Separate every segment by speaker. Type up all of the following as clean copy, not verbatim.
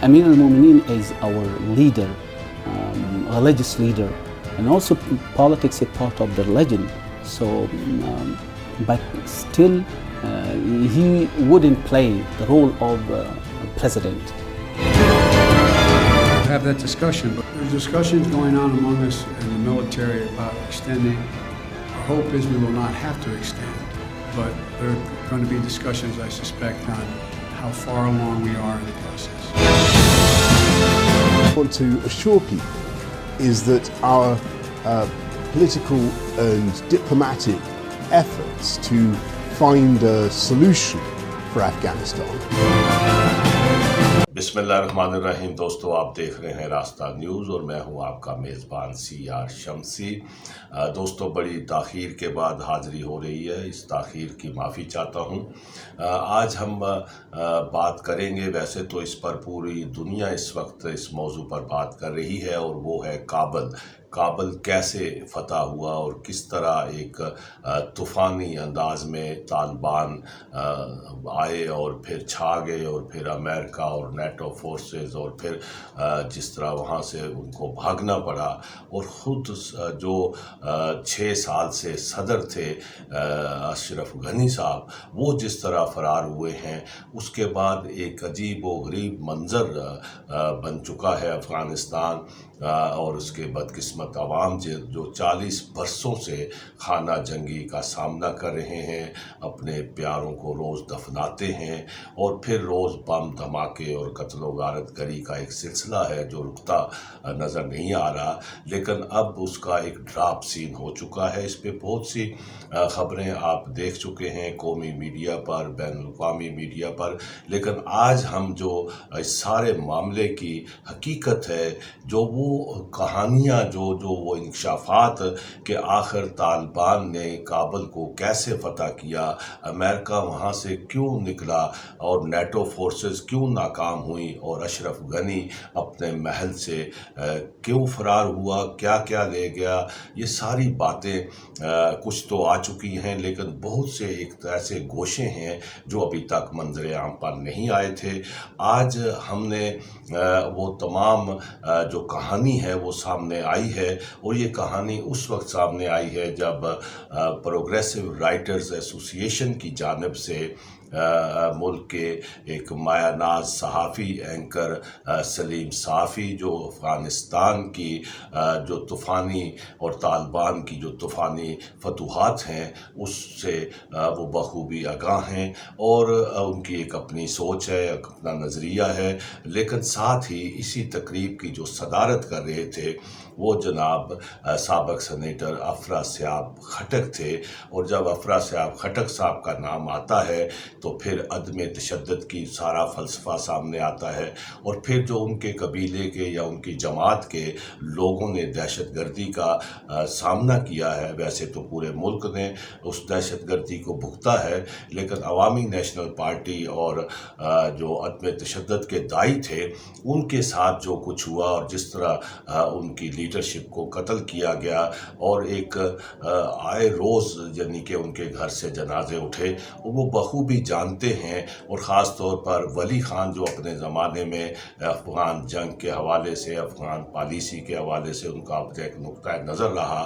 Speaker 1: Amir al-Mu'mineen is our leader, religious leader, and also politics is part of the religion. So, but still, he wouldn't play the role of president.
Speaker 2: Have that discussion, but there's discussions going on among us in the military about extending. Our hope is we will not have to extend, but there are going to be discussions, I suspect, on how far along we are in the process.
Speaker 3: What I want to assure people is that our political and diplomatic efforts to find a solution for Afghanistan.
Speaker 4: बिस्मिल्लाहिर्रहमानिर्रहीम। दोस्तों, आप देख रहे हैं रास्ता news और मैं हूं आपका मेज़बान CR शमसी। दोस्तों, बड़ी ताख़ीर के बाद हाज़िरी हो रही है, इस ताख़ीर की माफ़ी चाहता हूं। आज हम बात करेंगे, वैसे तो इस पर पूरी दुनिया इस वक्त इस मौजू पर बात कर रही है, और वो है काबल कैसे फ़तह हुआ और किस तरह एक तूफ़ानी अंदाज में तालिबान आए और फिर छा गए, और फिर अमेरिका और नेटो फोर्सेस, और फिर जिस तरह वहाँ से उनको भागना पड़ा, और ख़ुद जो 6 साल से सदर थे अशरफ गनी साहब, वो जिस तरह फ़रार हुए हैं, उसके बाद एक अजीब व गरीब मंज़र बन चुका है अफ़गानिस्तान। और उसके बदकिस्मत अवाम जो 40 बरसों से खाना जंगी का सामना कर रहे हैं, अपने प्यारों को रोज़ दफनाते हैं, और फिर रोज़ बम धमाके और कत्ल गारत गरी का एक सिलसिला है जो रुकता नज़र नहीं आ रहा। लेकिन अब उसका एक ड्राप सीन हो चुका है। इस पर बहुत सी ख़बरें आप देख चुके हैं कौमी मीडिया पर, बैनुल-अक़वामी मीडिया पर। लेकिन आज हम जो इस सारे मामले की हकीकत है, जो वो कहानियाँ, जो वो इंकशाफात कि आखिर तालिबान ने काबल को कैसे फ़तह किया, अमेरिका वहाँ से क्यों निकला, और नेटो फोर्सेस क्यों नाकाम हुई, और अशरफ गनी अपने महल से क्यों फ़रार हुआ, क्या क्या ले गया, ये सारी बातें कुछ तो आ चुकी हैं, लेकिन बहुत से एक ऐसे गोशे हैं जो अभी तक मंजर आम पर नहीं आए थे। आज हमने वो तमाम जो कहानी है वो सामने आई है, और ये कहानी उस वक्त सामने आई है जब प्रोग्रेसिव राइटर्स एसोसिएशन की जानिब से मुल्क के एक मायानाज सहाफ़ी एंकर सलीम साफ़ी, जो अफ़गानिस्तान की जो तूफ़ानी और तालिबान की जो तूफ़ानी फतूहात हैं उससे वो बखूबी आगाह हैं, और उनकी एक अपनी सोच है, एक अपना नज़रिया है। लेकिन साथ ही इसी तकरीब की जो सदारत कर रहे थे वो जनाब साबिक़ सेनेटर अफरा-सियाब खटक थे, और जब अफरा-सियाब खटक साहब का नाम आता है तो फिर अदम तशद्दुद की सारा फ़लसफ़ा सामने आता है, और फिर जो उनके कबीले के या उनकी जमात के लोगों ने दहशतगर्दी का सामना किया है। वैसे तो पूरे मुल्क ने उस दहशतगर्दी को भुगता है, लेकिन अवामी नेशनल पार्टी और जो अदम तशद्दुद के दाई थे, उनके साथ जो कुछ हुआ, और जिस तरह उनकी लीडरशिप को कत्ल किया गया, और एक आए रोज़ यानी कि उनके घर से जनाजे उठे, वो बखूबी जानते हैं। और ख़ास तौर पर वली ख़ान, जो अपने ज़माने में अफ़गान जंग के हवाले से, अफ़गान पॉलिसी के हवाले से उनका अपना एक नुक्ता नज़र रहा,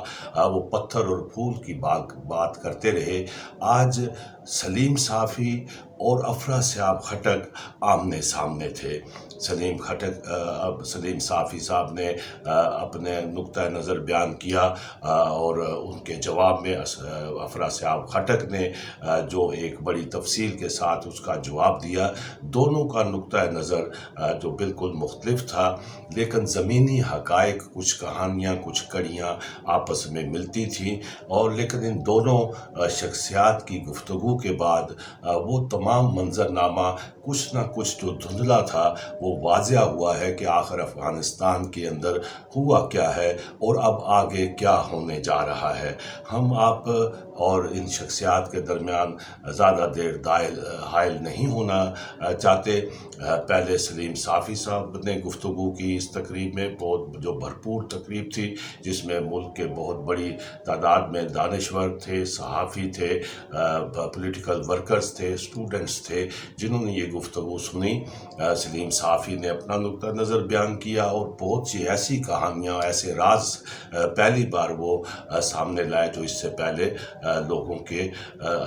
Speaker 4: वो पत्थर और फूल की बात करते रहे। आज सलीम साफ़ी और अफरा-सियाब खटक आमने सामने थे। सलीम साफ़ी साहब ने अपने नुक्ता नज़र बयान किया, और उनके जवाब में अफरा-सियाब खटक ने जो एक बड़ी तफसील के साथ उसका जवाब दिया। दोनों का नुक्ता नज़र जो बिल्कुल मुख्तलिफ था, लेकिन ज़मीनी हक़ाइक़, कुछ कहानियाँ, कुछ कड़ियाँ आपस में मिलती थीं, और लेकिन इन दोनों शख्सियात की गुफ्तगू के बाद वो तमाम मंजरनामा कुछ ना कुछ जो धुंधला था वो वाज़िया हुआ है कि आखिर अफ़गानिस्तान के अंदर हुआ क्या है और अब आगे क्या होने जा रहा है। हम आप اور ان شخصیات کے درمیان زیادہ دیر حائل نہیں ہونا چاہتے۔ پہلے سلیم صافی صاحب نے گفتگو کی اس تقریب میں، بہت جو بھرپور تقریب تھی، جس میں ملک کے بہت بڑی تعداد میں دانشور تھے، صحافی تھے، پولیٹیکل ورکرز تھے، اسٹوڈنٹس تھے، جنہوں نے یہ گفتگو سنی۔ سلیم صافی نے اپنا نقطہ نظر بیان کیا اور بہت سی ایسی کہانیاں، ایسے راز پہلی بار وہ سامنے لائے جو اس سے پہلے لوگوں کے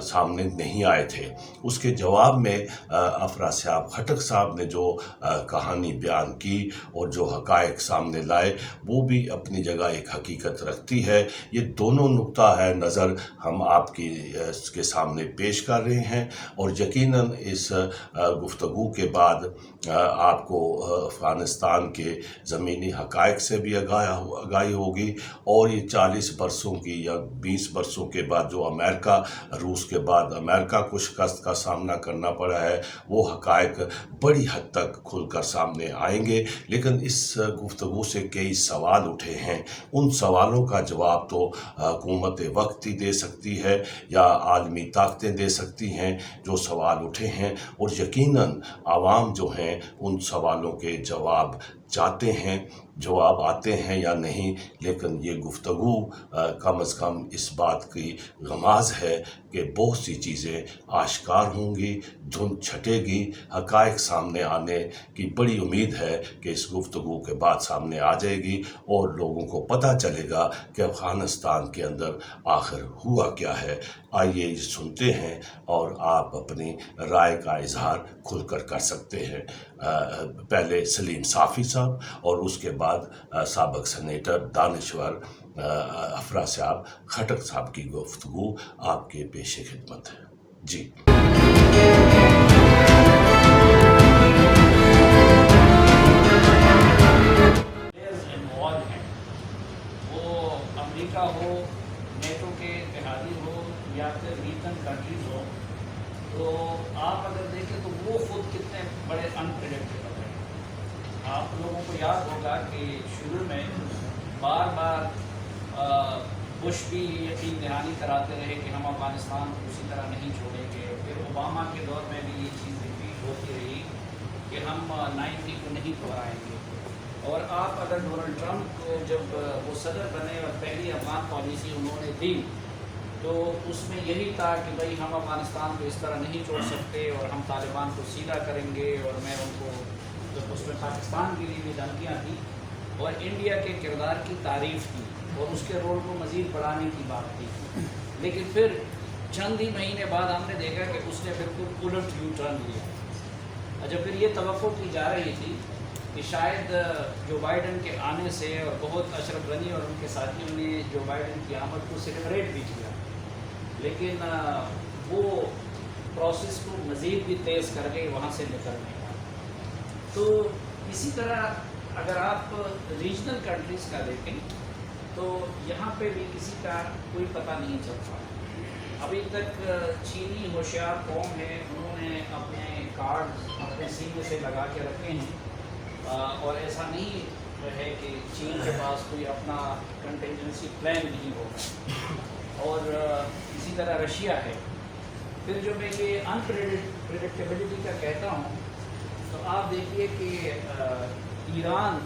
Speaker 4: سامنے نہیں آئے تھے۔ اس کے جواب میں افراسیاب خٹک صاحب نے جو کہانی بیان کی اور جو حقائق سامنے لائے، وہ بھی اپنی جگہ ایک حقیقت رکھتی ہے۔ یہ دونوں نقطہ ہے نظر ہم آپ کے سامنے پیش کر رہے ہیں، اور یقیناً اس گفتگو کے بعد آپ کو افغانستان کے زمینی حقائق سے بھی آگاہی ہوگی، اور یہ 40 برسوں کی یا 20 برسوں کے بعد جو روس کے بعد امریکہ کو شکست کا سامنا کرنا پڑا ہے، وہ حقائق بڑی حد تک کھل کر سامنے آئیں گے۔ لیکن اس گفتگو سے کئی سوال اٹھے ہیں، ان سوالوں کا جواب تو حکومت وقت ہی دے سکتی ہے یا عالمی طاقتیں دے سکتی ہیں جو سوال اٹھے ہیں، اور یقیناً عوام جو ہیں ان سوالوں کے جواب چاہتے ہیں، جواب آتے ہیں یا نہیں، لیکن یہ گفتگو کم از کم اس بات کی غماز ہے کہ بہت سی چیزیں آشکار ہوں گی، دھند چھٹے گی، حقائق سامنے آنے کی بڑی امید ہے کہ اس گفتگو کے بعد سامنے آ جائے گی، اور لوگوں کو پتہ چلے گا کہ افغانستان کے اندر آخر ہوا کیا ہے۔ آئیے یہ سنتے ہیں اور آپ اپنی رائے کا اظہار کھل کر سکتے ہیں۔ پہلے سلیم صافی صاحب اور اس کے بعد سابق سینیٹر دانشور افراسیاب خٹک صاحب کی گفتگو آپ کے پیش خدمت ہے۔ جی
Speaker 5: وہ امریکہ ہو، نیٹو کے اتحادی ہو، یا پھر ریجنل کنٹریز ہو، تو آپ اگر دیکھیں تو وہ خود کتنے بڑے انپریڈکٹیبل ہیں۔ آپ لوگوں کو یاد ہوگا کہ شروع میں بار بار بش بھی یقین دہانی کراتے رہے کہ ہم افغانستان کو اسی طرح نہیں چھوڑیں گے، پھر اوباما کے دور میں بھی یہ چیز ریپیٹ ہوتی رہی کہ ہم 90 کو نہیں دہرائیں گے۔ اور آپ اگر ڈونلڈ ٹرمپ کو جب وہ صدر بنے اور پہلی افغان پالیسی انہوں نے دی، تو اس میں یہی تھا کہ بھئی ہم افغانستان کو اس طرح نہیں چھوڑ سکتے، اور ہم طالبان کو سیدھا کریں گے، اور میں ان کو جب اس میں پاکستان کے لیے بھی دھمکیاں تھیں، اور انڈیا کے کردار کی تعریف کی، اور اس کے رول کو مزید بڑھانے کی بات کی۔ لیکن پھر چند ہی مہینے بعد ہم نے دیکھا کہ اس نے بالکل الٹ یو ٹرن لیا۔ جب پھر یہ توقع کی جا رہی تھی کہ شاید جو بائیڈن کے آنے سے، اور بہت اشرف غنی اور ان کے ساتھیوں نے جو بائیڈن کی آمد کو سیلیبریٹ بھی کیا، لیکن وہ پروسیس کو مزید بھی تیز کر گئی وہاں سے نکلنے کا۔ تو اسی طرح اگر آپ ریجنل کنٹریز کا دیکھیں تو یہاں پہ بھی کسی کا کوئی پتہ نہیں چلتا۔ ابھی تک چینی ہوشیار قوم ہے، انہوں نے اپنے کارڈ اپنے سینے سے لگا کے رکھے ہیں، اور ایسا نہیں ہے کہ چین کے پاس کوئی اپنا کنٹینجنسی پلان نہیں ہوگا، اور اسی طرح رشیا ہے۔ پھر جو میں یہ انپریڈکٹیبلٹی کا کہتا ہوں، تو آپ دیکھیے کہ ایران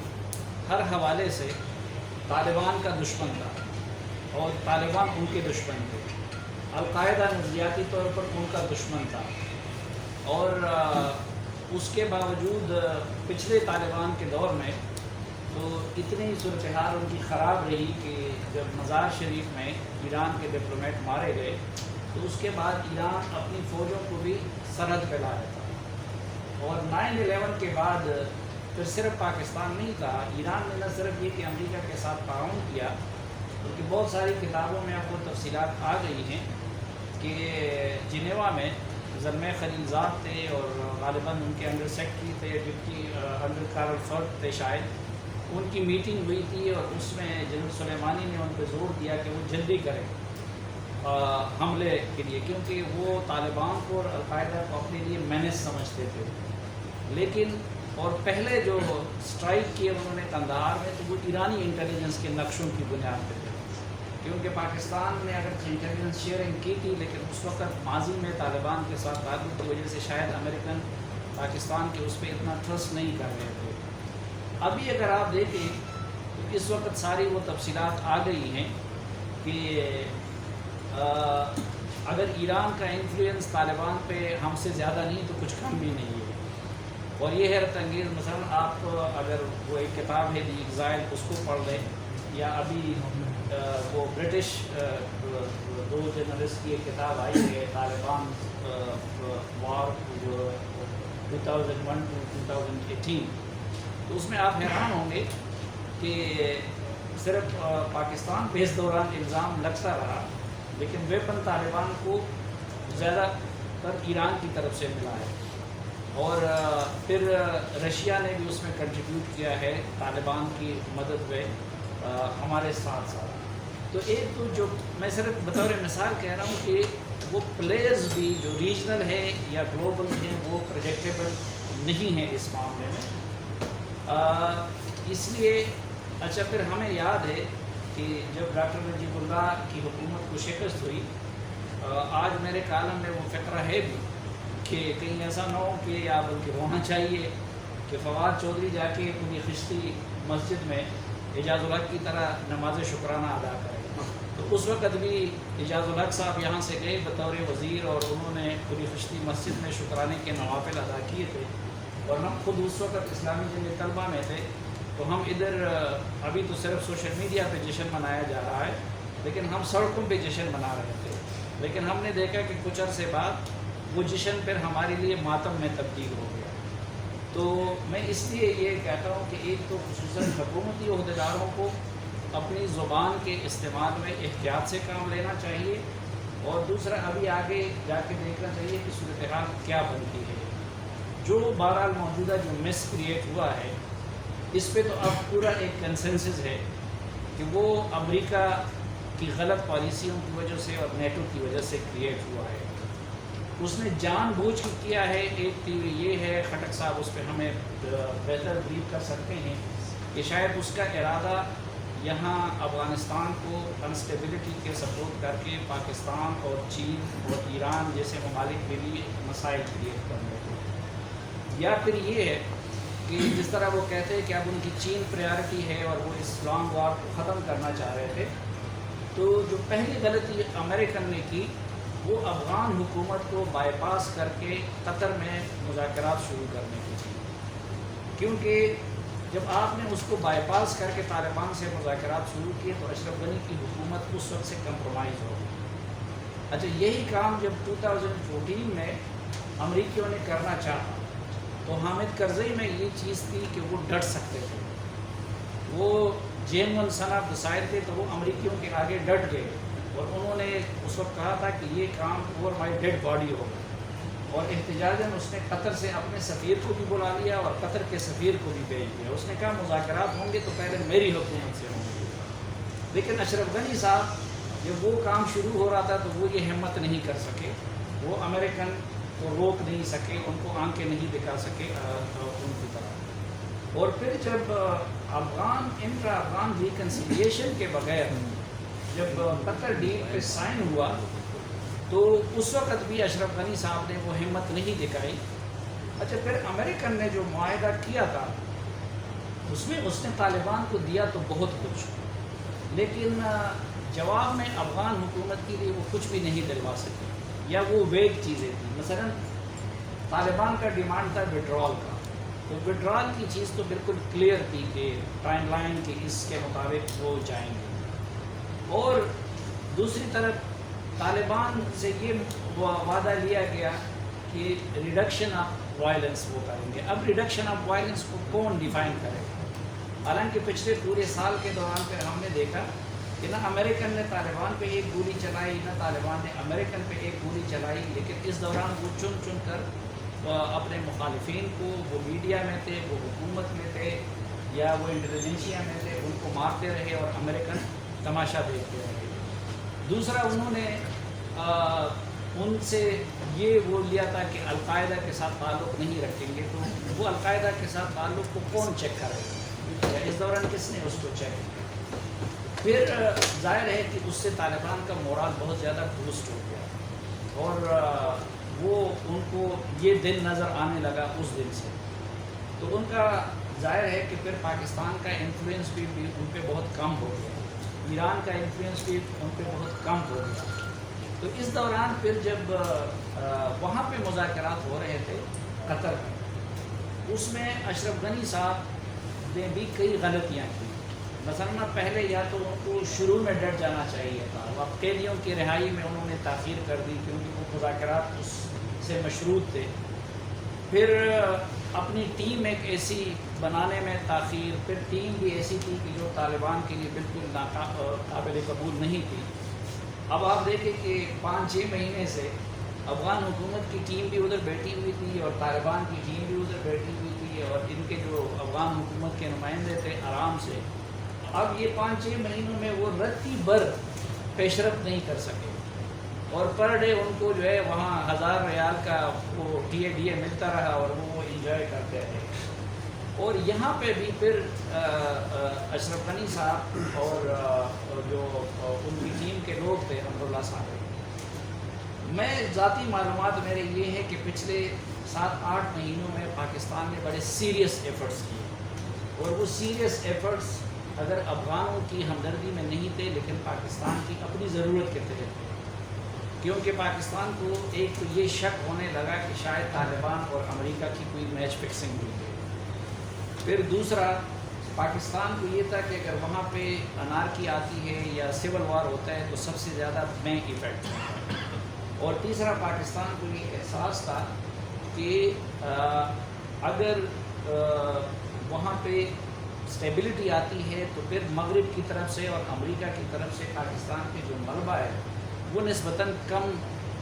Speaker 5: ہر حوالے سے طالبان کا دشمن تھا، اور طالبان ان کے دشمن تھے۔ القاعدہ نظریاتی طور پر ان کا دشمن تھا، اور اس کے باوجود پچھلے طالبان کے دور میں تو اتنی صورتحال ان کی خراب رہی کہ جب مزار شریف میں ایران کے ڈپلومیٹ مارے گئے، تو اس کے بعد ایران اپنی فوجوں کو بھی سرحد پہ لا رہا تھا۔ اور 9/11 کے بعد پھر صرف پاکستان نہیں تھا، ایران نے نہ صرف یہ کہ امریکہ کے ساتھ تعاون کیا، بلکہ بہت ساری کتابوں میں اب وہ تفصیلات آ گئی ہیں کہ جنیوا میں زلمے خلیلزاد تھے، اور غالباً ان کے انڈر سیکرٹری تھے، ڈپٹی انڈر کارل فرد تھے شاید، ان کی میٹنگ ہوئی تھی، اور اس میں جنرل سلیمانی نے ان پہ زور دیا کہ وہ جلدی کریں حملے کے لیے، کیونکہ وہ طالبان کو اور القاعدہ کو اپنے لیے مینس سمجھتے تھے۔ لیکن اور پہلے جو اسٹرائک کیے انہوں نے قندھار میں، تو وہ ایرانی انٹیلیجنس کے نقشوں کی بنیاد پہ تھے، کیونکہ پاکستان نے اگر انٹیلیجنس شیئرنگ کی تھی، لیکن اس وقت ماضی میں طالبان کے ساتھ تعلق کی وجہ سے شاید امریکن پاکستان کے اس پہ اتنا ٹرسٹ نہیں کر رہے تھے۔ ابھی اگر آپ دیکھیں تو اس وقت ساری وہ تفصیلات آ گئی ہیں کہ اگر ایران کا انفلوئنس طالبان پہ ہم سے زیادہ نہیں تو کچھ کم بھی نہیں ہے، اور یہ حیرت انگیز۔ مثلا آپ اگر وہ ایک کتاب ہے دی ایگزائل اس کو پڑھ لیں، یا ابھی وہ برٹش دو جرنلسٹ کی ایک کتاب آئی ہے طالبان وار 2001 to 2018، تو اس میں آپ حیران ہوں گے کہ صرف پاکستان پہ اس دوران الزام لگتا رہا، لیکن ویپن طالبان کو زیادہ تر ایران کی طرف سے ملا ہے، اور پھر رشیا نے بھی اس میں کنٹریبیوٹ کیا ہے طالبان کی مدد میں ہمارے ساتھ ساتھ۔ تو ایک تو جو میں صرف بطور مثال کہہ رہا ہوں کہ وہ پلیئرز بھی جو ریجنل ہیں یا گلوبل ہیں وہ پروجیکٹیبل نہیں ہیں اس معاملے میں۔ اس لیے اچھا پھر ہمیں یاد ہے کہ جب ڈاکٹر نجیب اللہ کی حکومت کو شکست ہوئی، آج میرے کالم میں وہ فقرہ ہے بھی کہ کہیں ایسا نہ ہو کہ یا بلکہ ہونا چاہیے کہ فواد چودھری جا کے پوری خشتی مسجد میں اعجاز الحق کی طرح نماز شکرانہ ادا کرے۔ تو اس وقت بھی اعجاز الحق صاحب یہاں سے گئے بطور وزیر، اور انہوں نے پوری خشتی مسجد میں شکرانے کے نوافل ادا کیے تھے، اور ہم خود اس وقت اسلامی جمعیت طلبہ میں تھے، تو ہم ادھر ابھی تو صرف سوشل میڈیا پہ جشن منایا جا رہا ہے، لیکن ہم سڑکوں پہ جشن منا رہے تھے، لیکن ہم نے دیکھا کہ کچھ عرصے بعد وہ جشن پھر ہمارے لیے ماتم میں تبدیل ہو گیا۔ تو میں اس لیے یہ کہتا ہوں کہ ایک تو خصوصاً حکومتی عہدیداروں کو اپنی زبان کے استعمال میں احتیاط سے کام لینا چاہیے، اور دوسرا ابھی آگے جا کے دیکھنا چاہیے کہ صورتحال کیا بنتی ہے۔ جو بہرحال موجودہ جو مس کریٹ ہوا ہے اس پہ تو اب پورا ایک کنسنسس ہے کہ وہ امریکہ کی غلط پالیسیوں کی وجہ سے اور نیٹو کی وجہ سے کریٹ ہوا ہے۔ اس نے جان بوجھ کے کیا ہے۔ ایک تیوری یہ ہے، خٹک صاحب اس پہ ہمیں بہتر بریف کر سکتے ہیں، کہ شاید اس کا ارادہ یہاں افغانستان کو انسٹیبلٹی کے سپورٹ کر کے پاکستان اور چین اور ایران جیسے ممالک کے لیے مسائل کریٹ کرنے کو، یا پھر یہ ہے کہ جس طرح وہ کہتے ہیں کہ اب ان کی چین پریارٹی ہے اور وہ اس لانگ وار کو ختم کرنا چاہ رہے تھے۔ تو جو پہلی غلطی امریکن نے کی وہ افغان حکومت کو بائی پاس کر کے قطر میں مذاکرات شروع کرنے کی تھی، کیونکہ جب آپ نے اس کو بائی پاس کر کے طالبان سے مذاکرات شروع کیے تو اشرف غنی کی حکومت اس وقت سے کمپرومائز ہو گئی۔ اچھا یہی کام جب 2014 میں امریکیوں نے کرنا چاہا تو حامد کرزئی میں یہ چیز تھی کہ وہ ڈٹ سکتے تھے، وہ جینون سن آف ڈسائر تھے، تو وہ امریکیوں کے آگے ڈٹ گئے، اور انہوں نے اس وقت کہا تھا کہ یہ کام اوور مائی ڈیڈ باڈی ہوگا، اور احتجاجاً اس نے قطر سے اپنے سفیر کو بھی بلا لیا اور قطر کے سفیر کو بھی بھیج دیا۔ اس نے کہا مذاکرات ہوں گے تو پہلے میری حکومت سے ہوں گے، لیکن اشرف غنی صاحب جب وہ کام شروع ہو رہا تھا تو وہ یہ ہمت نہیں کر سکے، وہ امریکن کو روک نہیں سکے، ان کو آنکھیں نہیں دکھا سکے ان کی طرح۔ اور پھر جب افغان انٹرا افغان ریکنسیلیشن کے بغیر جب قطر ڈیل پہ سائن ہوا تو اس وقت بھی اشرف غنی صاحب نے وہ ہمت نہیں دکھائی۔ اچھا پھر امریکن نے جو معاہدہ کیا تھا اس میں اس نے طالبان کو دیا تو بہت کچھ، لیکن جواب میں افغان حکومت کے لیے وہ کچھ بھی نہیں دلوا سکے، یا وہ ویگ چیزیں تھیں۔ مثلا طالبان کا ڈیمانڈ تھا وڈرال کا، تو وڈرال کی چیز تو بالکل کلیئر تھی کہ ٹائم لائن کے اس کے مطابق وہ جائیں گے، اور دوسری طرف طالبان سے یہ وعدہ لیا گیا کہ ریڈکشن آف وائلنس وہ کریں گے۔ اب ریڈکشن آف وائلنس کو کون ڈیفائن کرے گا؟ حالانکہ پچھلے پورے سال کے دوران پھر ہم نے دیکھا کہ نہ امریکن نے طالبان پہ ایک گولی چلائی، نہ طالبان نے امریکن پہ ایک گولی چلائی، لیکن اس دوران وہ چن چن کر اپنے مخالفین کو، وہ میڈیا میں تھے، وہ حکومت میں تھے، یا وہ انٹیلیجنسیا میں تھے، ان کو مارتے رہے اور امریکن تماشا دیکھتے رہے۔ دوسرا انہوں نے ان سے یہ وہ لیا تھا کہ القاعدہ کے ساتھ تعلق نہیں رکھیں گے، تو وہ القاعدہ کے ساتھ تعلق کو کون چیک کرے گا؟ اس دوران کس نے اس کو چیک کیا؟ پھر ظاہر ہے کہ اس سے طالبان کا مورال بہت زیادہ بوسٹ ہو گیا اور وہ ان کو یہ دن نظر آنے لگا اس دن سے. تو ان کا ظاہر ہے کہ پھر پاکستان کا انفلوئنس بھی ان پہ بہت کم ہو گیا, ایران کا انفلوئنس بھی ان پہ بہت کم ہو گیا. تو اس دوران پھر جب وہاں پہ مذاکرات ہو رہے تھے قطر میں, اس میں اشرف غنی صاحب نے بھی کئی غلطیاں کی. مثلاً پہلے یا تو ان کو شروع میں ڈٹ جانا چاہیے تھا, اب قیدیوں کی رہائی میں انہوں نے تاخیر کر دی کیونکہ وہ مذاکرات اس سے مشروط تھے. پھر اپنی ٹیم ایک ایسی بنانے میں تاخیر, پھر ٹیم بھی ایسی تھی کہ جو طالبان کے لیے بالکل قابل قبول نہیں تھی. اب آپ دیکھیں کہ 5-6 مہینے سے افغان حکومت کی ٹیم بھی ادھر بیٹھی ہوئی تھی اور طالبان کی ٹیم بھی ادھر بیٹھی ہوئی تھی, اور ان کے جو افغان حکومت کے نمائندے تھے آرام سے. اب یہ 5-6 مہینوں میں وہ رتی بھر پیش رفت نہیں کر سکے, اور پر ڈے ان کو جو ہے وہاں 1000 ریال کا وہ ڈی اے ملتا رہا اور وہ انجوائے کرتے رہے. اور یہاں پہ بھی پھر اشرف غنی صاحب اور جو ان کی ٹیم کے لوگ تھے امراللہ صاحب, میں ذاتی معلومات میرے یہ ہے کہ پچھلے 7-8 مہینوں میں پاکستان نے بڑے سیریس ایفرٹس کیے, اور وہ سیریس ایفرٹس اگر افغانوں کی ہمدردی میں نہیں تھے لیکن پاکستان کی اپنی ضرورت کے تحت تھے, کیونکہ پاکستان کو ایک تو یہ شک ہونے لگا کہ شاید طالبان اور امریکہ کی کوئی میچ فکسنگ ہوئی ہے. پھر دوسرا پاکستان کو یہ تھا کہ اگر وہاں پہ انارکی آتی ہے یا سول وار ہوتا ہے تو سب سے زیادہ میں افیکٹ ہوتا ہے. اور تیسرا پاکستان کو یہ احساس تھا کہ اگر وہاں پہ اسٹیبلٹی آتی ہے تو پھر مغرب کی طرف سے اور امریکہ کی طرف سے پاکستان کے جو ملبہ ہے وہ نسبتاً کم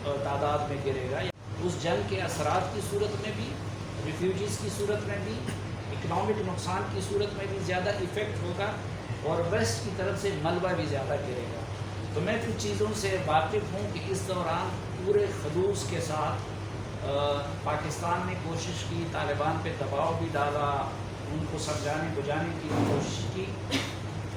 Speaker 5: تعداد میں گرے گا. اس جنگ کے اثرات کی صورت میں بھی, ریفیوجیز کی صورت میں بھی, اکنامک نقصان کی صورت میں بھی زیادہ ایفیکٹ ہوگا, اور ویسٹ کی طرف سے ملبہ بھی زیادہ گرے گا. تو میں کچھ چیزوں سے واقف ہوں کہ اس دوران پورے خلوص کے ساتھ پاکستان نے کوشش کی, طالبان پہ دباؤ بھی ڈالا, ان کو سمجھانے بجھانے کی کوشش کی,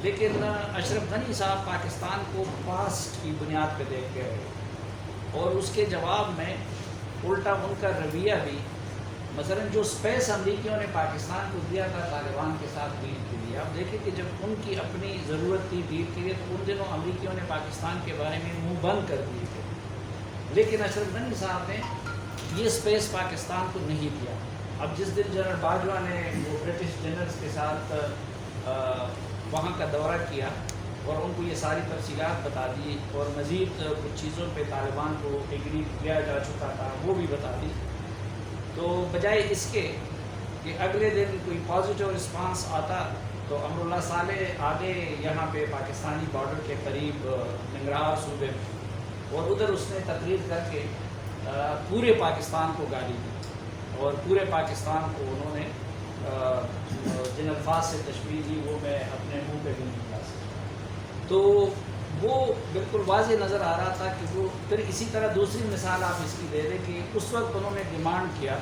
Speaker 5: لیکن اشرف غنی صاحب پاکستان کو پاسٹ کی بنیاد پہ دیکھ کے رہے, اور اس کے جواب میں الٹا ان کا رویہ بھی, مثلا جو سپیس امریکیوں نے پاکستان کو دیا تھا طالبان کے ساتھ ڈیل کے لیے, آپ دیکھیں کہ جب ان کی اپنی ضرورت تھی ڈیل کے لیے تو ان دنوں امریکیوں نے پاکستان کے بارے میں منہ بند کر دیے تھے, لیکن اشرف غنی صاحب نے یہ سپیس پاکستان کو نہیں دیا. اب جس دن جنرل باجوہ نے وہ برٹش جنرلز کے ساتھ وہاں کا دورہ کیا اور ان کو یہ ساری تفصیلات بتا دی, اور مزید کچھ چیزوں پہ طالبان کو ایگری کیا جا چکا تھا وہ بھی بتا دی, تو بجائے اس کے کہ اگلے دن کوئی پازیٹیو رسپانس آتا تو امراللہ صالح آگے یہاں پہ پاکستانی بارڈر کے قریب ننگرہار صوبے میں, اور ادھر اس نے تقریر کر کے پورے پاکستان کو گالی دی, اور پورے پاکستان کو انہوں نے جن الفاظ سے تشبیہ دی وہ میں اپنے منہ پہ بھی نہیں لا سکتا. تو وہ بالکل واضح نظر آ رہا تھا کہ وہ پھر اسی طرح دوسری مثال آپ اس کی دے دیں کہ اس وقت انہوں نے ڈیمانڈ کیا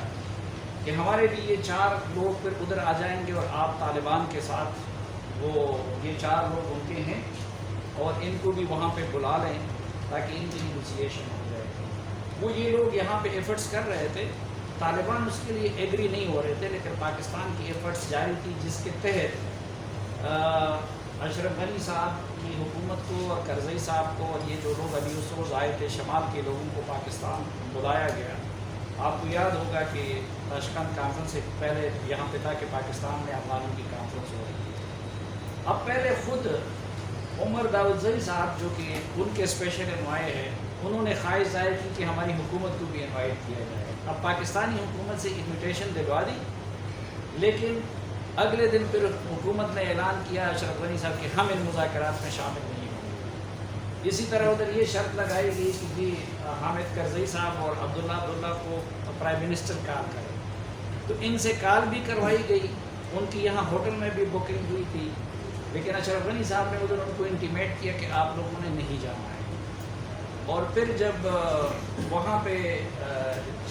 Speaker 5: کہ ہمارے بھی یہ 4 لوگ پھر ادھر آ جائیں گے اور آپ طالبان کے ساتھ وہ یہ 4 لوگ ان کے ہیں اور ان کو بھی وہاں پہ بلا لیں تاکہ ان کی نیگوسیشن ہو جائے. وہ یہ لوگ یہاں پہ ایفرٹس کر رہے تھے, طالبان اس کے لیے ایگری نہیں ہو رہے تھے, لیکن پاکستان کی ایفرٹس جاری تھی جس کے تحت اشرف غنی صاحب کی حکومت کو اور کرزئی صاحب کو اور یہ جو لوگ ابھی اس روز آئے تھے شمال کے لوگوں کو پاکستان بلایا گیا. آپ کو یاد ہوگا کہ تاشکند کانفرنس سے پہلے یہاں پہ تھا کہ پاکستان میں افغانوں کی کانفرنس ہو رہی ہے. اب پہلے خود عمر داودزئی صاحب جو کہ ان کے اسپیشل انوائے ہیں انہوں نے خواہش ظاہر کی کہ ہماری حکومت کو بھی انوائٹ کیا جائے. اب پاکستانی حکومت سے انویٹیشن دلوا دی, لیکن اگلے دن پھر حکومت نے اعلان کیا اشرف غنی صاحب کہ ہم ان مذاکرات میں شامل نہیں ہوں گے. اسی طرح ادھر یہ شرط لگائی گئی کہ جی حامد کرزئی صاحب اور عبداللہ کو پرائم منسٹر کال کرے, تو ان سے کال بھی کروائی گئی, ان کی یہاں ہوٹل میں بھی بکنگ ہوئی تھی, لیکن اشرف غنی صاحب نے ادھر ان کو انٹیمیٹ کیا کہ آپ لوگوں نے نہیں جانا ہے. اور پھر جب وہاں پہ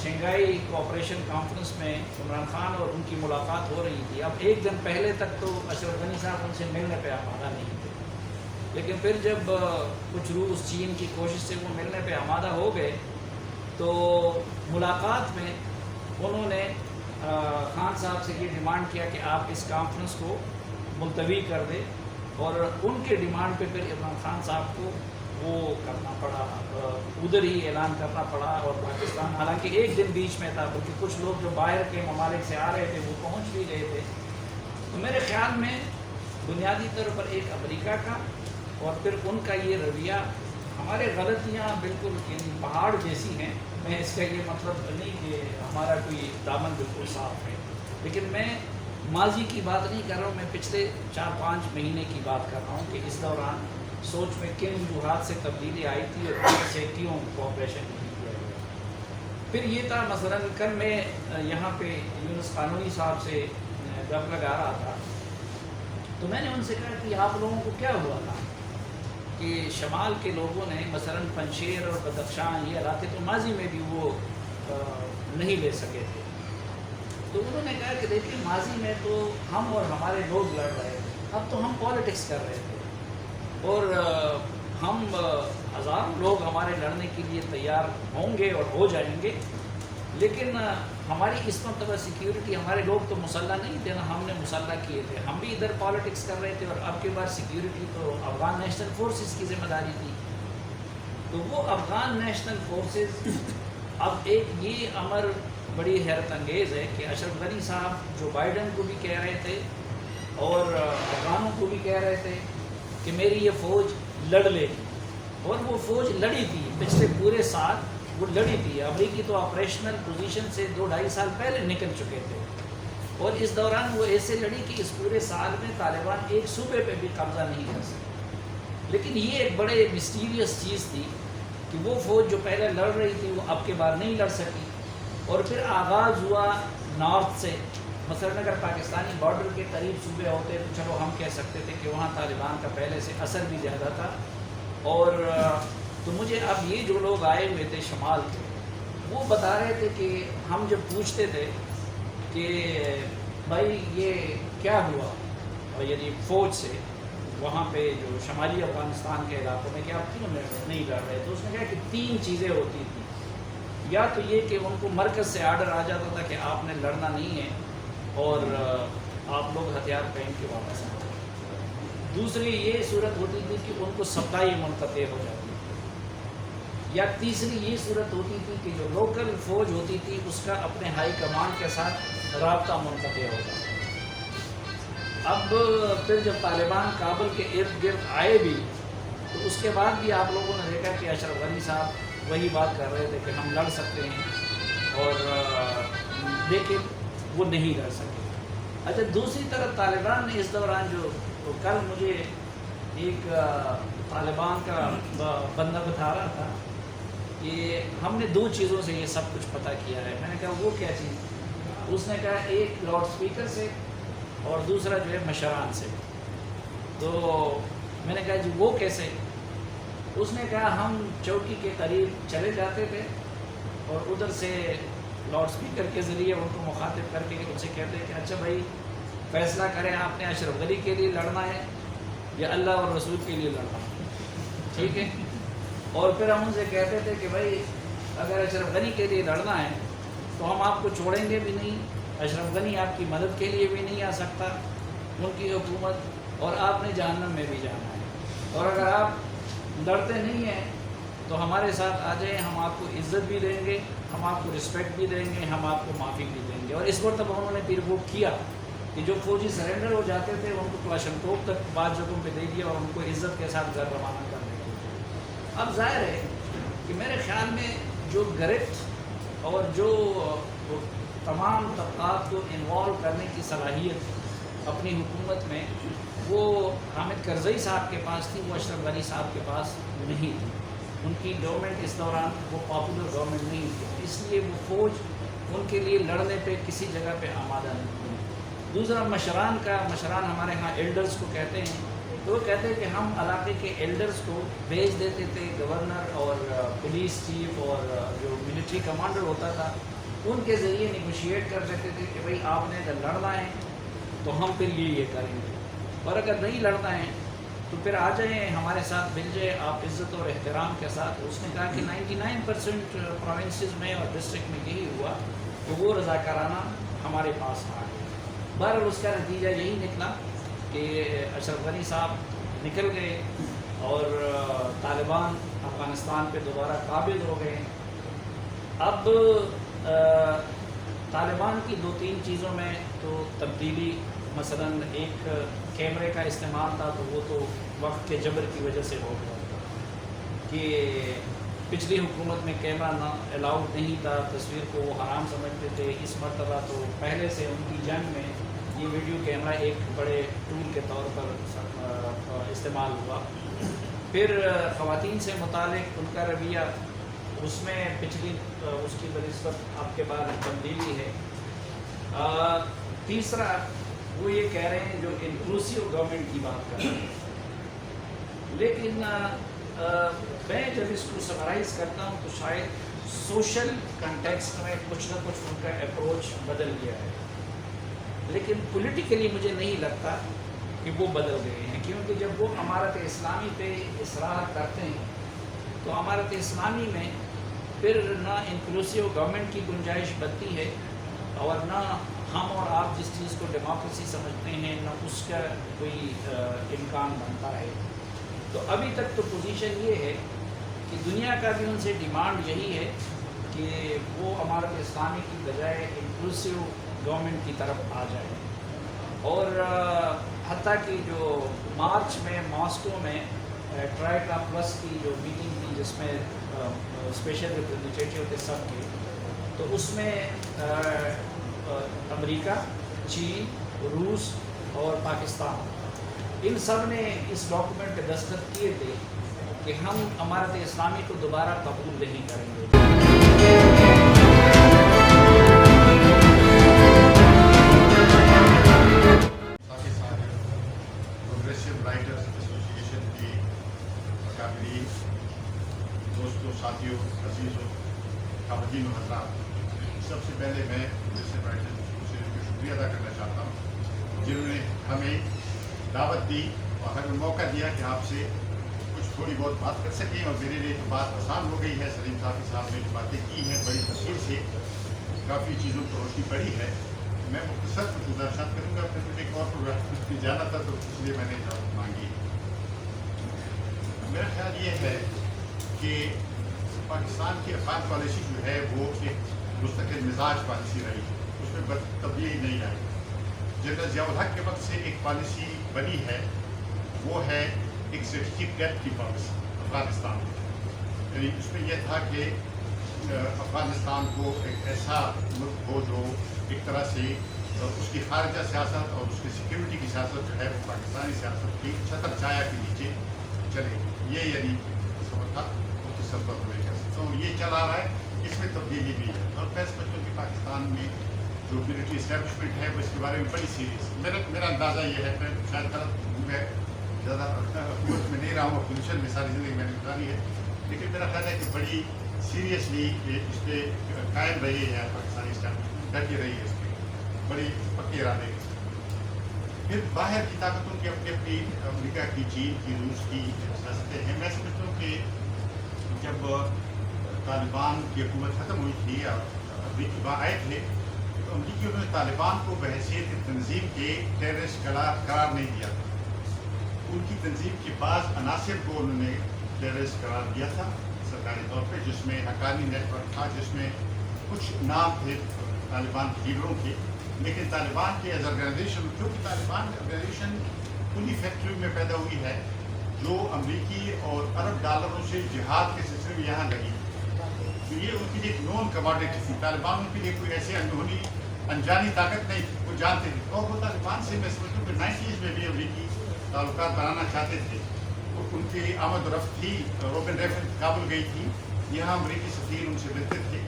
Speaker 5: شنگھائی کوآپریشن کانفرنس میں عمران خان اور ان کی ملاقات ہو رہی تھی, اب ایک دن پہلے تک تو اشرف غنی صاحب ان سے ملنے پہ آمادہ نہیں تھے, لیکن پھر جب کچھ روس چین کی کوشش سے وہ ملنے پہ آمادہ ہو گئے تو ملاقات میں انہوں نے خان صاحب سے یہ ڈیمانڈ کیا کہ آپ اس کانفرنس کو ملتوی کر دیں، اور ان کے ڈیمانڈ پہ پھر عمران خان صاحب کو وہ کرنا پڑا، ادھر ہی اعلان کرنا پڑا، اور پاکستان حالانکہ ایک دن بیچ میں تھا، بلکہ کچھ لوگ جو باہر کے ممالک سے آ رہے تھے وہ پہنچ بھی گئے تھے۔ تو میرے خیال میں بنیادی طور پر ایک امریکہ کا اور پھر ان کا یہ رویہ، ہمارے غلطیاں بالکل پہاڑ جیسی ہیں، میں اس کا یہ مطلب نہیں کہ ہمارا کوئی دامن بالکل صاف ہے، لیکن میں ماضی کی بات نہیں کر رہا ہوں، میں پچھلے 4-5 مہینے کی بات کر رہا ہوں کہ اس دوران سوچ میں کن وجوہات سے تبدیلی آئی تھی اور کن سے کیوں کوآپریشن نہیں کیا گیا۔ پھر یہ تھا مثلاً کل میں یہاں پہ یونس قانونی صاحب سے گپ لگا رہا تھا، تو میں نے ان سے کہا کہ آپ لوگوں کو کیا ہوا تھا کہ شمال کے لوگوں نے مثلاً پنجشیر اور بدخشان یہ علاقے تو ماضی میں بھی وہ نہیں لے سکے تھے، تو انہوں نے کہا کہ دیکھیں ماضی میں تو ہم اور ہمارے لوگ لڑ رہے تھے، اب تو ہم پالیٹکس کر رہے تھے، اور ہم ہزاروں لوگ ہمارے لڑنے کے لیے تیار ہوں گے اور ہو جائیں گے، لیکن ہماری اس مرتبہ سیکیورٹی، ہمارے لوگ تو مسلح نہیں تھے نا، ہم نے مسلح کیے تھے، ہم بھی ادھر پالیٹکس کر رہے تھے، اور اب کے بعد سیکیورٹی تو افغان نیشنل فورسز کی ذمہ داری تھی۔ تو وہ افغان نیشنل فورسز، اب ایک یہ امر بڑی حیرت انگیز ہے کہ اشرف غنی صاحب جو بائیڈن کو بھی کہہ رہے تھے اور افغانوں کو بھی کہہ رہے تھے کہ میری یہ فوج لڑ لے گی، اور وہ فوج لڑی تھی پچھلے پورے سال، وہ لڑی تھی، امریکی تو آپریشنل پوزیشن سے 2-2.5 سال پہلے نکل چکے تھے، اور اس دوران وہ ایسے لڑی کہ اس پورے سال میں طالبان ایک صوبے پہ بھی قبضہ نہیں کر سکے۔ لیکن یہ ایک بڑے مسٹیریس چیز تھی کہ وہ فوج جو پہلے لڑ رہی تھی وہ اب کے بعد نہیں لڑ سکی، اور پھر آغاز ہوا نارتھ سے، مثلاً اگر پاکستانی بارڈر کے قریب صوبے ہوتے تو چلو ہم کہہ سکتے تھے کہ وہاں طالبان کا پہلے سے اثر بھی زیادہ تھا، اور تو مجھے اب یہ جو لوگ آئے ہوئے تھے شمال کے، وہ بتا رہے تھے کہ ہم جب پوچھتے تھے کہ بھائی یہ کیا ہوا، اور یعنی فوج سے وہاں پہ جو شمالی افغانستان کے علاقوں میں کہ آپ کیوں نہیں لڑ رہے، تو اس نے کہا کہ 3 چیزیں ہوتی تھیں، یا تو یہ کہ ان کو مرکز سے آرڈر آ جاتا تھا کہ آپ نے لڑنا نہیں ہے اور آپ لوگ ہتھیار پہن کے واپس آ جائیں، دوسری یہ صورت ہوتی تھی کہ ان کو سپلائی منقطع ہو جاتی تھی، یا تیسری یہ صورت ہوتی تھی کہ جو لوکل فوج ہوتی تھی اس کا اپنے ہائی کمانڈ کے ساتھ رابطہ منقطع ہو جاتا۔ اب پھر جب طالبان کابل کے ارد گرد آئے بھی تو اس کے بعد بھی آپ لوگوں نے دیکھا کہ اشرف غنی صاحب وہی بات کر رہے تھے کہ ہم لڑ سکتے ہیں، اور لیکن وہ نہیں لڑ سکے۔ اچھا، دوسری طرف طالبان نے اس دوران جو کل مجھے ایک طالبان کا بندہ بتا رہا تھا کہ ہم نے 2 چیزوں سے یہ سب کچھ پتہ کیا ہے، میں نے کہا وہ کیا چیز؟ اس نے کہا ایک لاؤڈ اسپیکر سے اور دوسرا جو ہے مشران سے۔ تو میں نے کہا جی وہ کیسے؟ اس نے کہا ہم چوکی کے قریب چلے جاتے تھے اور ادھر سے لاؤڈ اسپیکر کے ذریعے ان کو مخاطب کر کے ان سے کہتے ہیں کہ اچھا بھائی فیصلہ کریں، آپ نے اشرف غنی کے لیے لڑنا ہے یا اللہ اور رسول کے لیے لڑنا ہے، ٹھیک ہے؟ اور پھر ہم ان سے کہتے تھے کہ بھائی اگر اشرف غنی کے لیے لڑنا ہے تو ہم آپ کو چھوڑیں گے بھی نہیں، اشرف غنی آپ کی مدد کے لیے بھی نہیں آ سکتا، ان کی حکومت، اور آپ نے جہنم میں بھی جانا ہے، اور اگر آپ لڑتے نہیں ہیں تو ہمارے ساتھ آ جائیں، ہم آپ کو عزت بھی دیں گے، ہم آپ کو رسپیکٹ بھی دیں گے، ہم آپ کو معافی بھی دیں گے۔ اور اس مرتبہ انہوں نے پھر وہ کیا کہ جو فوجی سرنڈر ہو جاتے تھے ان کو کلاشنکوف تک بعض جگہوں پہ دے دیا اور ان کو عزت کے ساتھ گھر روانہ کر دیا۔ اب ظاہر ہے کہ میرے خیال میں جو گرفت اور جو تمام طبقات کو انوالو کرنے کی صلاحیت اپنی حکومت میں وہ حامد کرزئی صاحب کے پاس تھی، وہ اشرف غنی صاحب کے پاس نہیں تھی۔ ان کی گورنمنٹ اس دوران وہ پاپولر گورنمنٹ نہیں تھی، اس لیے وہ فوج ان کے لیے لڑنے پہ کسی جگہ پہ آمادہ نہیں تھی۔ دوسرا مشران کا، مشران ہمارے ہاں ایلڈرز کو کہتے ہیں، تو وہ کہتے ہیں کہ ہم علاقے کے ایلڈرز کو بھیج دیتے تھے، گورنر اور پولیس چیف اور جو ملٹری کمانڈر ہوتا تھا ان کے ذریعے نیگوشیٹ کر سکتے تھے کہ بھائی آپ نے اگر لڑنا ہے تو ہم پھر یہ کریں گے، اور اگر نہیں لڑنا ہے تو پھر آ جائیں ہمارے ساتھ مل جائے آپ عزت اور احترام کے ساتھ. اس نے کہا کہ 99% پروونسز میں اور ڈسٹرکٹ میں یہی ہوا کہ وہ رضاکارانہ ہمارے پاس آ گئے. بہرحال اس کا نتیجہ یہی نکلا کہ اشرف غنی صاحب نکل گئے اور طالبان افغانستان پہ دوبارہ قابض ہو گئے. اب طالبان کی 2-3 چیزوں میں تو تبدیلی، مثلا ایک کیمرے کا استعمال تھا تو وہ تو وقت کے جبر کی وجہ سے ہو گیا کہ پچھلی حکومت میں کیمرہ نہ الاؤڈ نہیں تھا، تصویر کو وہ حرام سمجھتے تھے. اس مرتبہ تو پہلے سے ان کی جنگ میں یہ ویڈیو کیمرہ ایک بڑے ٹول کے طور پر استعمال ہوا. پھر خواتین سے متعلق ان کا رویہ، اس میں پچھلی اس کی بنسبت آپ کے بعد تبدیلی ہے. تیسرا وہ یہ کہہ رہے ہیں جو انکلوسیو گورنمنٹ کی بات کر رہے ہیں، لیکن میں جب اس کو سمرائز کرتا ہوں تو شاید سوشل کنٹیکسٹ میں کچھ نہ کچھ ان کا اپروچ بدل گیا ہے، لیکن پولیٹیکلی مجھے نہیں لگتا کہ وہ بدل گئے ہیں. کیونکہ جب وہ امارت اسلامی پہ اصرار کرتے ہیں تو امارت اسلامی میں پھر نہ انکلوسیو گورنمنٹ کی گنجائش بنتی ہے اور نہ ہم اور آپ جس چیز کو ڈیموکریسی سمجھتے ہیں نہ اس کا کوئی امکان بنتا ہے. تو ابھی تک تو پوزیشن یہ ہے کہ دنیا کا بھی ان سے ڈیمانڈ یہی ہے کہ وہ امارت اسلامی کی بجائے انکلوسیو گورنمنٹ کی طرف آ جائے. اور حتیٰ کہ جو مارچ میں ماسکو میں ٹرائیکا پلس کی جو میٹنگ تھی جس میں اسپیشل ریپرزنٹیٹیو تھے سب کے، تو اس میں امریکہ، چین، روس اور پاکستان ان سب نے اس ڈاکومنٹ پہ دستخط کیے تھے کہ ہم امارت اسلامی کو دوبارہ قبول نہیں کریں گے.
Speaker 6: پروگریسو رائٹرز ایسوسیشن کی اکابرین، دوستوں، ساتھیوں، عزیزوں، خواتین و حضرات، سب سے پہلے میں پروگریسو رائٹرز ایسوسیشن کا شکریہ ادا کرنا چاہتا ہوں جنہوں نے ہمیں دعوت دی اور ہمیں موقع دیا کہ آپ سے کچھ تھوڑی بہت بات کر سکیں. اور میرے لیے تو بات آسان ہو گئی ہے. سلیم صاحب نے جو باتیں کی ہیں بڑی تفصیل سے کافی چیزوں پر روشنی پڑی ہے. میں مختصر کچھ گزارشات کروں گا. پھر مجھے ایک اور پروگرام میں جانا تھا تو اس لیے میں نے اجازت مانگی. میرا خیال یہ ہے کہ پاکستان کی افغان پالیسی جو ہے وہ ایک مستقل مزاج پالیسی رہی، اس میں تبدیلی نہیں آئی. جنرل ضیاء الحق کے وقت سے ایک پالیسی بنی ہے، وہ ہے ایک اسٹریٹجک ڈیپتھ کی پالیسی افغانستان میں. یعنی اس میں یہ تھا کہ افغانستان کو ایک ایسا ملک ہو جو ایک طرح سے اس کی خارجہ سیاست اور اس کی سیکیورٹی کی سیاست جو ہے وہ پاکستانی سیاست کی چھتر چھایا کے نیچے چلے. یہ یعنی سمجھ تھا مختصر طور پر کہہ سکتا ہوں. یہ چلا رہا ہے، اس میں تبدیلی بھی ہے. اور میں سمجھتا ہوں کہ پاکستان میں جو ملٹری اسٹیبلشمنٹ ہے وہ اس کے بارے میں بڑی سیریس. میرا اندازہ یہ ہے، میں شاید غلط ہوں، میں زیادہ حکومت میں نہیں رہا ہوں، اپوزیشن میں ساری زندگی میں نے گزاری ہے، لیکن میرا خیال ہے کہ بڑی سیریسلی اس پہ قائم رہی ہے پاکستانی اسٹیبلشمنٹ، ڈٹی رہی ہے اس پہ بڑی پکے ارادے. پھر باہر کی طاقتوں کی اپنی اپنی امریکہ کی، چین کی، روس کی سیاستیں ہیں. میں سمجھتا ہوں کہ جب طالبان کی حکومت ختم ہوئی تھی اور امریکی وہاں آئے تھے تو امریکیوں نے طالبان کو بحیثیت تنظیم کے ٹیررسٹ قرار نہیں دیا تھا. ان کی تنظیم کے بعض عناصر کو انہوں نے ٹیررسٹ قرار دیا تھا سرکاری طور پہ، جس میں حقانی نیٹ ورک تھا، جس میں کچھ نام تھے طالبان کے لیڈروں کے. لیکن طالبان کے ایز آرگنائزیشن، کیونکہ طالبان آرگنائزیشن انہی فیکٹری میں پیدا ہوئی ہے جو امریکی اور عرب ڈالروں سے جہاد کے سلسلے میں یہاں لگی. تو یہ ان کی ایک نون کماڈیٹی تھی. طالبان کے لیے کوئی ایسی اندرونی انجانی طاقت نہیں تھی، وہ جانتے تھے. اور وہ طالبان سے میں سمجھتا ہوں کہ 90s میں بھی امریکی تعلقات بنانا چاہتے تھے. ان کی آمد و رفت تھی. روبن ریفن کابل گئی تھی، یہاں امریکی سفیر ان سے ملتے تھے.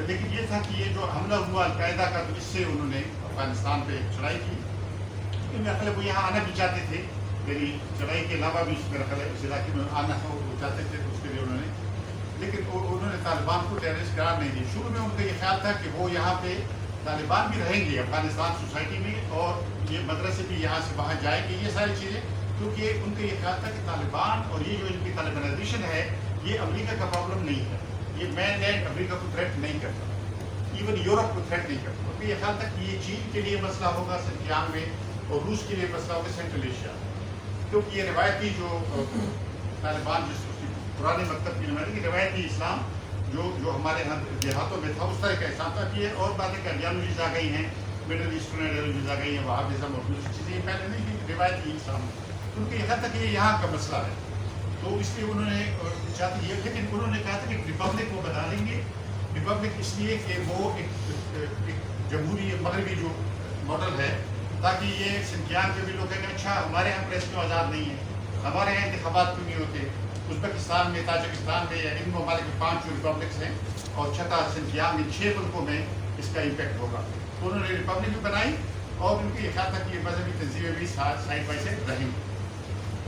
Speaker 6: لیکن یہ تھا کہ یہ جو حملہ ہوا القاعدہ کا، تو اس سے انہوں نے افغانستان پہ چڑھائی کی. لیکن میرا خیال ہے وہ یہاں آنا بھی چاہتے تھے، یعنی چڑھائی کے علاوہ بھی میرا خیال ہے اس علاقے میں آنا وہ چاہتے تھے. تو اس کے لیے انہوں نے، لیکن انہوں نے طالبان کو ٹیررسٹ قرار نہیں دیا. شروع میں ان کا یہ خیال تھا کہ وہ یہاں پہ طالبان بھی رہیں گے افغانستان سوسائٹی میں، اور یہ مدرسے بھی یہاں سے وہاں جائیں گے، یہ ساری چیزیں. क्योंकि उनका ये ख्याल था कि तालिबान और ये जो इनकी तालिबानाइजेशन है ये अमेरिका का प्रॉब्लम नहीं है, ये मैन लैंड अमेरिका को थ्रेट नहीं करता, इवन यूरोप को थ्रेट नहीं करता। उनका ये ख्याल था कि ये चीन के लिए मसला होगा सिंजियांग में और रूस के लिए मसला होगा सेंट्रल एशिया, क्योंकि ये रिवायती जो तालिबान जिस पुराने मकतब की नुमाइंदगी रिवायती इस्लाम जो हमारे यहाँ देहातों में था उस तरह का इस्लाम था कि ये और बातें का आइडियालॉजीज आ गई हैं, मिडल ईस्टर्न आइडियालॉजीज आ गई हैं, वहाबिज़्म और दूसरी चीज़ें पहले नहीं थी रिवायती इस्लाम। उनका यह था कि ये यहाँ का मसला है, तो इसलिए उन्होंने चाहते ये, लेकिन उन्होंने कहा था कि रिपब्लिक को बना देंगे। रिपब्लिक इसलिए कि वो एक जमहूरी मगरबी जो मॉडल है, ताकि ये सिंजियांग के भी लोग कहेंगे अच्छा हमारे यहाँ प्रेस क्यों आज़ाद नहीं है, हमारे यहाँ इंतखाबात क्यों नहीं होते, उज़्बेकिस्तान में, ताजिकिस्तान में या इन ममालिक में 5 रिपब्लिक्स हैं और छठा सिंजियांग में 6 मुल्कों में इसका इम्पैक्ट होगा। तो उन्होंने रिपब्लिक भी बनाई और उनका ये ख्याल था कि ये मजहबी तंजीमें भी साइड बाई साइड रहेंगी।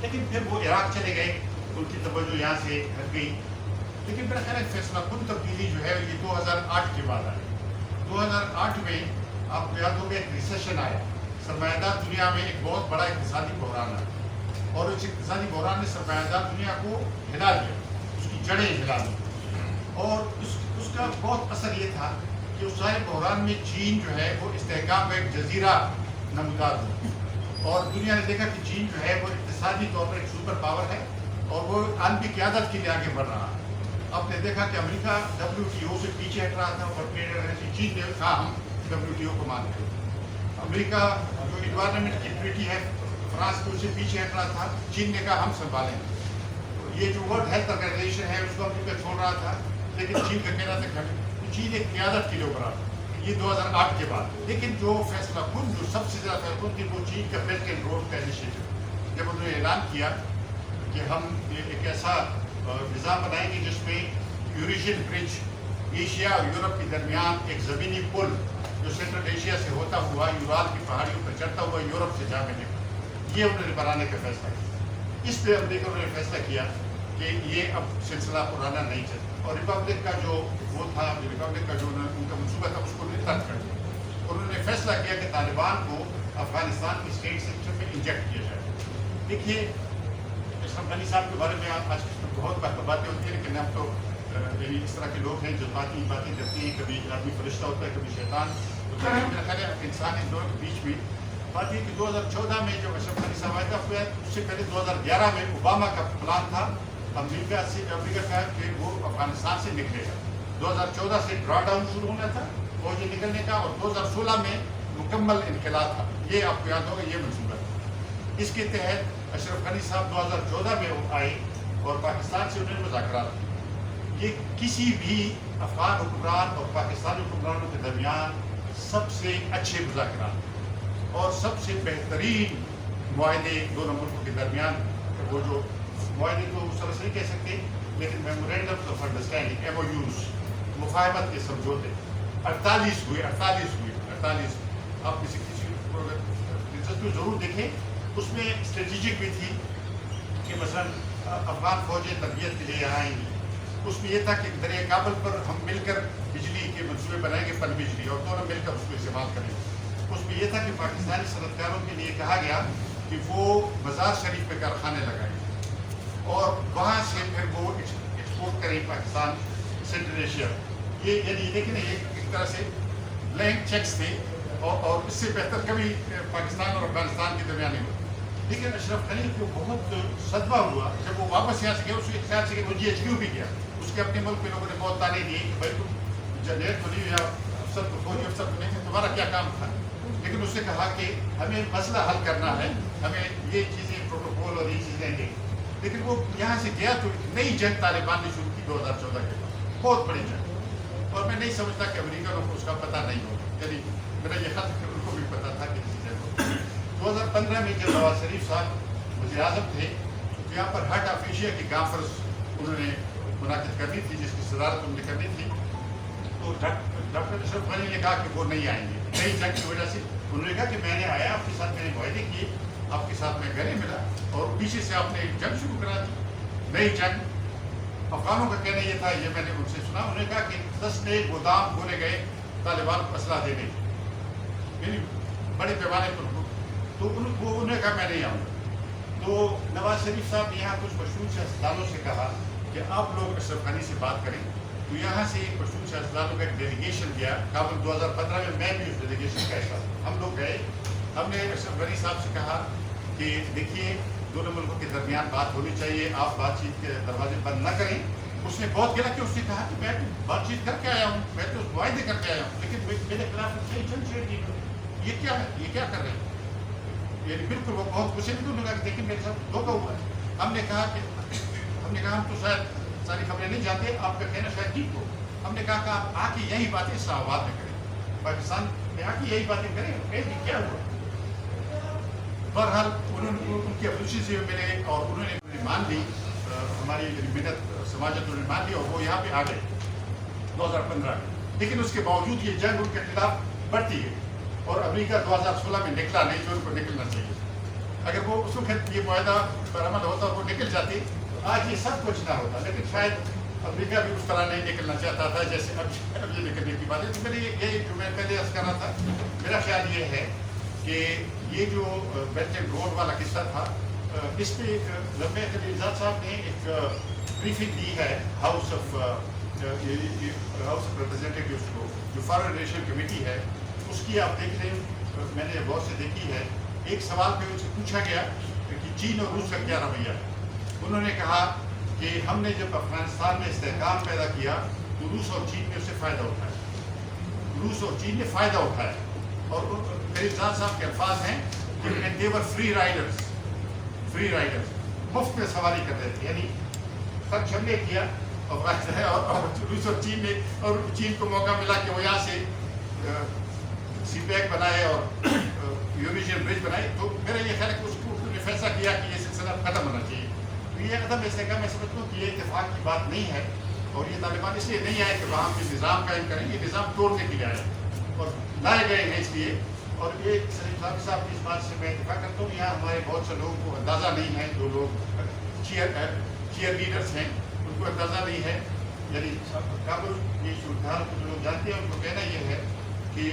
Speaker 6: लेकिन फिर वो इराक चले गए, उनकी तवज्जो यहाँ से हट गई। लेकिन मेरा ख्याल है फैसला कुन तब्दीली जो है ये 2008 के बाद आई। 2008 में आपको याद होगा एक रिसेशन आया, सरमायादार दुनिया में एक बहुत बड़ा इक़्तिसादी बहरान आया और उस इक़्तिसादी बहरान ने सरमायादार दुनिया को हिला दिया, उसकी जड़ें हिला दी। और उसका बहुत असर ये था कि उस सारे बहरान में चीन जो है वो इस्तेहकाम का एक जजीरा नमदार हुआ और दुनिया ने देखा कि चीन जो है वो इक़्तिसादी तौर पर एक सुपर पावर है और वो आलमी क़यादत के लिए आगे बढ़ रहा है। आपने देखा कि अमेरिका WTO से पीछे हट रहा था और चीन ने कहा हम WTO को मानते हैं। अमेरिका जो इन्वायरमेंट की ट्रीटी है फ्रांस को उससे पीछे हट रहा था, चीन ने कहा हम संभालेंगे। ये जो वर्ल्ड हेल्थ ऑर्गेनाइजेशन है उसको अमेरिका छोड़ रहा था, लेकिन चीन का कहना था कि चीन एक क़यादत के लिए उभरा। ये 2008 के बाद। लेकिन जो फैसला खुद जो सबसे ज़्यादा फैसला खुद थी वो चीन का बेल्ट एंड रोड का इनिशिएटिव, जब उन्होंने ऐलान किया कि हम एक ऐसा निज़ाम बनाएंगे जिसमें यूरेशियन ब्रिज एशिया और यूरोप के दरमियान एक ज़मीनी पुल जो सेंट्रल एशिया से होता हुआ यूराल की पहाड़ियों पर चढ़ता हुआ यूरोप से जा मिलेगा, ये उन्होंने बनाने का फैसला किया। इस पर अमेरिका उन्होंने फैसला किया कि ये अब सिलसिला पुराना नहीं चलता और रिपब्लिक का जो वो था, रिपब्लिक का जो उनका मनसूबा था उसको उन्होंने तर्क कर दिया। उन्होंने फैसला किया कि तालिबान को अफगानिस्तान की स्टेट सिस्टम में इंजेक्ट किया जाए। देखिए अशरफ गनी साहब के बारे में आज बहुत बातें होती है, लेकिन हम तो इस तरह के लोग हैं जो बातें करती हैं, कभी आदमी फरिश्ता होता है कभी शैतान होता है। मेरा ख्याल है इंसान इन दोनों के बीच में बात ये कि 2014 में जो अशरफ गनी साहब आया था उससे पहले 2011 में ओबामा का प्लान था अमेरिका का कि वो अफगानिस्तान से निकलेगा। 2014 से ड्रा डाउन शुरू होना था फौज निकलने का और 2016 में मुकम्मल इनकलाब था। ये आपको याद होगा, ये मंसूबा था। इसके तहत अशरफ गनी साहब 2014 में आए और पाकिस्तान से उन्होंने मुज़ाकरात किए। ये किसी भी अफगान हुक्मरान और पाकिस्तानी हुक्मरानों के दरमियान सबसे अच्छे मुज़ाकरात और सबसे बेहतरीन मुआहदे दोनों मुल्कों के दरमियान। वो जो मुआहदे तो उस तरह से नहीं कह सकते, लेकिन मेमोरेंडम्स ऑफ अंडरस्टैंडिंग MOUs मुफाहमत के समझौते 48 हुए। आप किसी दिलचस्पी ज़रूर देखें। उसमें स्ट्रेटेजिक भी थी कि मसलन अफगान फौजें तरबियत के लिए यहाँ आएंगी। उसमें यह था कि दरिया काबल पर हम मिलकर बिजली के मनसूबे बनाएंगे, पन बिजली, और दोनों मिलकर उसको इस्तेमाल करेंगे। उसमें यह था कि पाकिस्तानी सनतकारों के लिए कहा गया कि वो मज़ार शरीफ में कारखाने लगाएंगे और वहाँ से फिर वो एक्सपोर्ट करें पाकिस्तान सेंट्रल एशिया। ये यानी देखिए ना, ये एक तरह से ब्लैंक चेक्स थे और इससे बेहतर कभी पाकिस्तान और अफगानिस्तान के दरमियान नहीं हुआ। लेकिन अशरफ गनी को बहुत सदमा हुआ जब वो वापस यहाँ से गया। उसके ख्याल से वो GHQ भी गया। उसके अपने मुल्क के लोगों ने बहुत ताने दिए कि भाई तुम जनरल तो नहीं या अफसर तो फौजी अफसर तो नहीं थे, तुम्हारा क्या काम था। लेकिन उसने कहा कि हमें मसला हल करना है, हमें ये चीज़ें प्रोटोकॉल और ये चीज़ें दें। लेकिन वो यहाँ से गया तो नई जंग तालिबान ने शुरू की 2014 के बाद, बहुत बड़ी जंग। और मैं नहीं समझता कि अमेरिका को उसका पता नहीं होगा, यानी मेरा ये ख्याल कि उनको भी पता था कि 2015 में जब नवाज शरीफ साहब वज़ीर आज़म थे तो यहाँ पर हट ऑफ एशिया की कॉन्फ्रेंस उन्होंने मुनाकिद करनी थी, जिसकी सदारत उन्होंने करनी थी। तो डॉक्टर अशरफ गनी ने कहा कि वो नहीं आएंगे नई जंग की वजह से। उन्होंने कहा कि मैंने आया, आपके साथ मैंने मुआहदे किए, आपके साथ मैं गले मिला और पीछे से आपने एक जंग शुरू करा दी, नई जंग। अफगानों का कहना ये था, ये मैंने उनसे सुना, उन्होंने कहा कि 10 नए गोदाम खोले गए तालिबान को असला देने, यानी बड़े पैमाने पर। तो उन्होंने कहा मैं नहीं आऊँगा। तो नवाज शरीफ साहब ने यहाँ कुछ मशहूर सियासतदानों से कहा कि आप लोग अशरफ गनी से बात करें। तो यहाँ से मशहूर सियासतदानों का एक डेलीगेशन गया। काबुल 2015 में मैं भी उस डेलीगेशन का हिस्सा था। हम लोग गए, हमने अशरफ गनी साहब से कहा कि देखिए दोनों मुल्कों के दरमियान बात होनी चाहिए, आप बातचीत के दरवाजे बंद न करें। उसने बहुत गिरा कि उसने कहा कि मैं बातचीत करके आया हूँ, मैं तो वायदे करके आया हूँ, लेकिन मेरे खिलाफ ये क्या है, ये क्या कर रहे हैं। ये बिल्कुल वो बहुत गुस्से में लगा कि देखिए मेरे साथ धोखा हुआ है। हमने कहा हम तो शायद सारी खबरें नहीं जानते, आपका कहना शायद ठीक हो। हमने कहा कि आप आके यही बातें इस्लामाबाद में करें, पाकिस्तान में आके यही बातें करें, कहें क्या हुआ। बहरहाल उन्होंने उनकी अपोजिशन से मिले और उन्होंने मान ली, हमारी मिन्नत समाजत उन्होंने मान ली और वो यहाँ पे आ गए 2015 में। लेकिन उसके बावजूद ये जंग उनके खिलाफ बढ़ती है और अमेरिका 2016 में निकला नहीं जो उनको निकलना चाहिए। अगर वो उस वक्त ये मुआहदा पर अमल होता और वो निकल जाती तो आज ये सब कुछ ना होता। लेकिन शायद अमेरिका भी उस तरह नहीं निकलना चाहता था जैसे अब ये निकलने की बात है। तो मेरे ये जो मैं पहले अर्ज कर रहा था, मेरा ख्याल ये है कि ये जो बेल्ट एंड रोड वाला किस्सा था, इस पर लम्बे खलीलजाद साहब ने एक ब्रीफिंग दी है हाउस ऑफ रिप्रेजेंटेटिव्स को, जो फॉरेन रिलेशन कमेटी है उसकी। आप देख रहे हैं, मैंने गौर से देखी है। एक सवाल पे उनसे पूछा गया कि चीन और रूस का क्या रवैया है। उन्होंने कहा कि हमने जब अफगानिस्तान में इस्तेहकाम पैदा किया तो रूस और चीन ने उससे फ़ायदा उठाया, रूस और चीन ने फ़ायदा उठाया। और खलीलजाद साहब के अल्फाज हैं कि दे वर फ्री राइडर्स, मुफ्त में सवारी कर रहे थे, यानी खर्च हमने किया और रूस और चीन ने, और चीन को मौका मिला कि वो यहाँ से सीपैक बनाए और यूरेशियन ब्रिज बनाए। तो मेरा ये ख्याल है कि उसको उन्होंने फैसला किया कि ये सिलसिला खत्म होना चाहिए। तो ये कदम इसलिए मैं समझता हूँ कि ये इत्तेफाक की बात नहीं है और ये तालिबान इसलिए नहीं आए कि वहाँ पे निज़ाम कायम करें, ये निज़ाम तोड़ने के लिए आए और लाए गए हैं इसलिए। और ये सलीम साहब की इस बात से मैं इत्तेफाक करता हूँ। यहाँ हमारे बहुत से लोगों को अंदाज़ा नहीं है, जो लोग चीयर लीडर्स हैं उनको अंदाज़ा नहीं है। यानी काबुल की सूरत को जो लोग जानते हैं उनको कहना ये है कि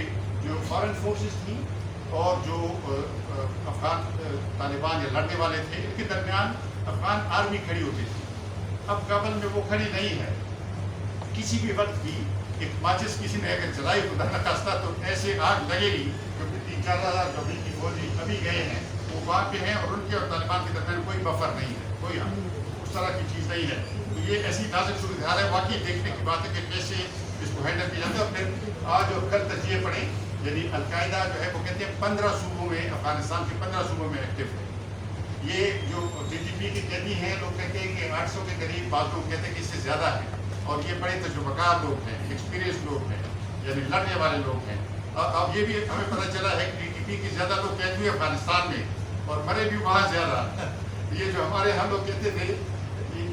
Speaker 6: जो फॉरेन फोर्सेस थी और जो अफगान तालिबान या लड़ने वाले थे, इनके दरमियान अफगान आर्मी खड़ी होती थी। अब काबुल में वो खड़ी नहीं है। किसी भी वक्त भी एक माचिस किसी ने अगर जलाई खुदा न खास्ता तो ऐसे आग लगेगी, क्योंकि 3-4 हज़ार जो अभी की फौजी अभी गए हैं वो वहाँ पे हैं और उनके और तालिबान के दरमियान कोई बफर नहीं है, कोई उस तरह की चीज़ नहीं है। तो ये ऐसी नाजुक सूरत हाल है, वाकई देखने की बात है कि कैसे इसको हैंडल किया जाता है। और फिर आज और कल तजिए पड़े, यानी अलकायदा जो है वो कहते हैं 15 सूबों में, अफगानिस्तान के 15 सूबों में एक्टिव है। ये जो TTP के कैदी हैं, लोग कहते हैं कि 800 के करीब, बाद लोग कहते हैं कि इससे ज़्यादा है। और ये बड़े तजुर्बेकार लोग हैं, एक्सपीरियंस लोग हैं, यानी लड़ने वाले लोग हैं। अब ये भी हमें पता चला है कि TTP के ज़्यादा लोग कैद हुए अफगानिस्तान में और मरे भी वहाँ ज़्यादा। ये जो हमारे हम लोग कहते थे,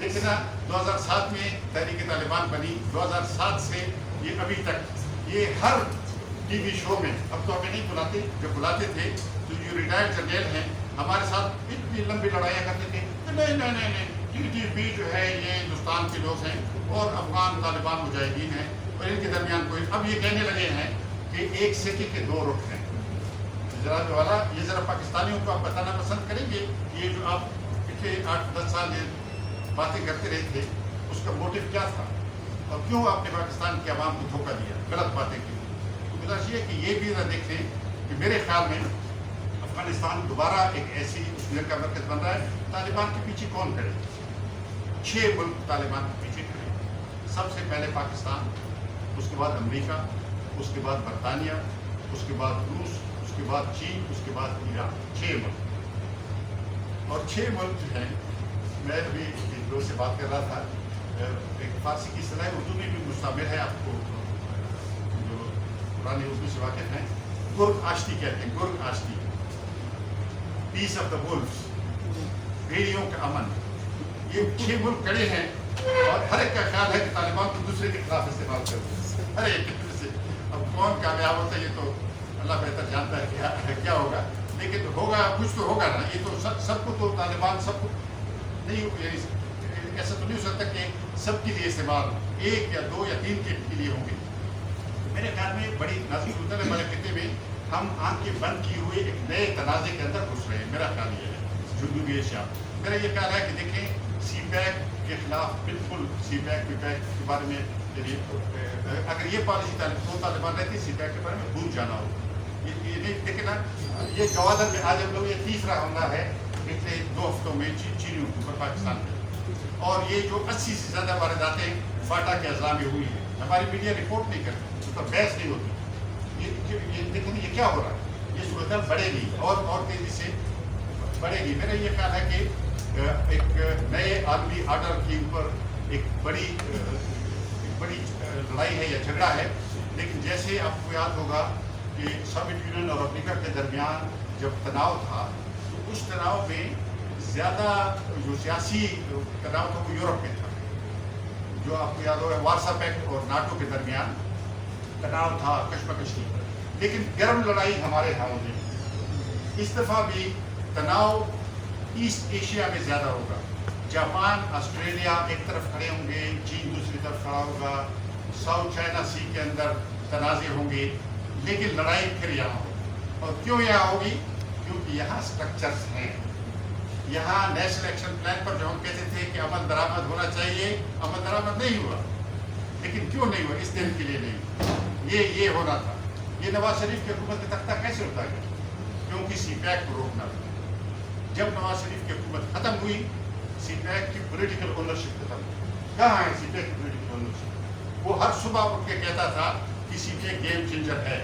Speaker 6: लेकिन 2007 में तहरीक तालिबान बनी, 2007 से ये अभी तक ये हर TV शो में, अब तो हमें नहीं बुलाते, जो बुलाते थे तो जो रिटायर्ड जनरल हैं हमारे साथ इतनी लंबी लड़ाइयाँ करते थे। नहीं, TTP जो है ये हिंदुस्तान के लोग हैं और अफगान तालिबान मुजाहिदीन हैं और इनके दरमियान कोई। अब ये कहने लगे हैं कि एक सिक्के के 2 रुख हैं। ज़रा जो वाला ये ज़रा पाकिस्तानियों को आप बताना पसंद करेंगे, ये जो आप पिछले 8-10 साल ये बातें करते रहे थे, उसका मोटिव क्या था और क्यों आपने पाकिस्तान के अवाम को धोखा दिया, गलत बातें की। तो गुजारिश ये कि ये भी देख लें कि मेरे ख्याल में अफगानिस्तान दोबारा एक ऐसी उसमें का मरकज़ बन रहा है। तालिबान के पीछे कौन खड़े? 6 मुल्क तालिबान के पीछे खड़े। सबसे पहले पाकिस्तान, उसके बाद अमेरिका, उसके बाद बरतानिया, उसके बाद रूस, उसके बाद चीन, उसके बाद ईरान। 6 मुल्क। और 6 मुल्क जो हैं, मैं अभी एक दोस्त से बात कर रहा था, एक फारसी की सलाह उर्दू में भी मुश्तामिल है, आपको जो पुरानी उर्दू से वाकिफ हैं, गुर्ग आश्ती कहते हैं, गुर्ग आश्ती, पीस ऑफ द वुल्व्स, भेड़ियों का अमन। ये 6 मुल्क खड़े हैं और हर एक का ख्याल है कि तालिबान को दूसरे के खिलाफ इस्तेमाल करते हैं, हर एक से। अब कौन कामयाब होता है ये तो अल्लाह बेहतर जानता है क्या होगा, लेकिन होगा, कुछ तो होगा ना। ये तो सबको तो तालिबान सबको नहीं, ऐसा तो नहीं हो सकता कि सबके लिए इस्तेमाल 1 या 2 या 3 के लिए होंगे। मेरे ख्याल में बड़ी नाजुक वाले खत्ते में हम आंखें बंद किए हुए एक नए तनाज़े के अंदर घुस रहे हैं। मेरा ख्याल ये है जनूबी एशिया। मेरा ये कहना है कि देखें, सी पैक के खिलाफ बिल्कुल सी पैक के बारे में यदि अगर ये पॉलिसी तालिबान रहती, सी पैक के बारे में भूल जाना हो। ये नहीं देखे ना, ये गवादर में आज हम लोग ये तीसरा हमला है पिछले 2 हफ्तों में चीनी ऊपर पाकिस्तान में, और ये जो 80 से ज़्यादा वारदातें फाटा के अजला में हुई है, हमारी मीडिया रिपोर्ट नहीं करती, उस पर बहस नहीं होती। ये देखें ये क्या हो रहा है, ये सूरत बढ़ेगी और तेज़ी से बढ़ेगी। मेरा ये कहना है कि एक नए आलमी आर्डर के ऊपर एक बड़ी लड़ाई है या झगड़ा है, लेकिन जैसे आपको याद होगा कि सोवियत यूनियन और अफ्रीका के दरमियान जब तनाव था, तो उस तनाव में ज़्यादा जो सियासी तनाव था वो यूरोप में था। जो आपको याद होगा वार्सा पैक्ट और नाटो के दरमियान तनाव था, कशमकश थी, लेकिन गर्म लड़ाई हमारे हाथों में। इस दफ़ा भी तनाव ईस्ट एशिया में ज़्यादा होगा। जापान, ऑस्ट्रेलिया एक तरफ खड़े होंगे, चीन दूसरी तरफ खड़ा होगा, साउथ चाइना सी के अंदर तनाज़े होंगे, लेकिन लड़ाई फिर यहाँ होगी। और क्यों यहाँ होगी? क्योंकि यहाँ स्ट्रक्चर्स हैं। यहाँ नेशनल एक्शन प्लान पर जो हम कहते थे कि अमल दरामद होना चाहिए, अमल दरामद नहीं हुआ। लेकिन क्यों नहीं हुआ? इस दिन के लिए नहीं, ये होना था। ये नवाज शरीफ की हुकूमत का तख्ता कैसे उठा गया? क्योंकि सी पैक को रोकना था। जब नवाज शरीफ की हुकूमत खत्म हुई, सी पैक की पॉलिटिकल ओनरशिप खत्म हुई। कहाँ है सी पैक की पॉलिटिकल ओनरशिप? वो हर सुबह उठ के कहता था कि सी पैक गेम चेंजर है,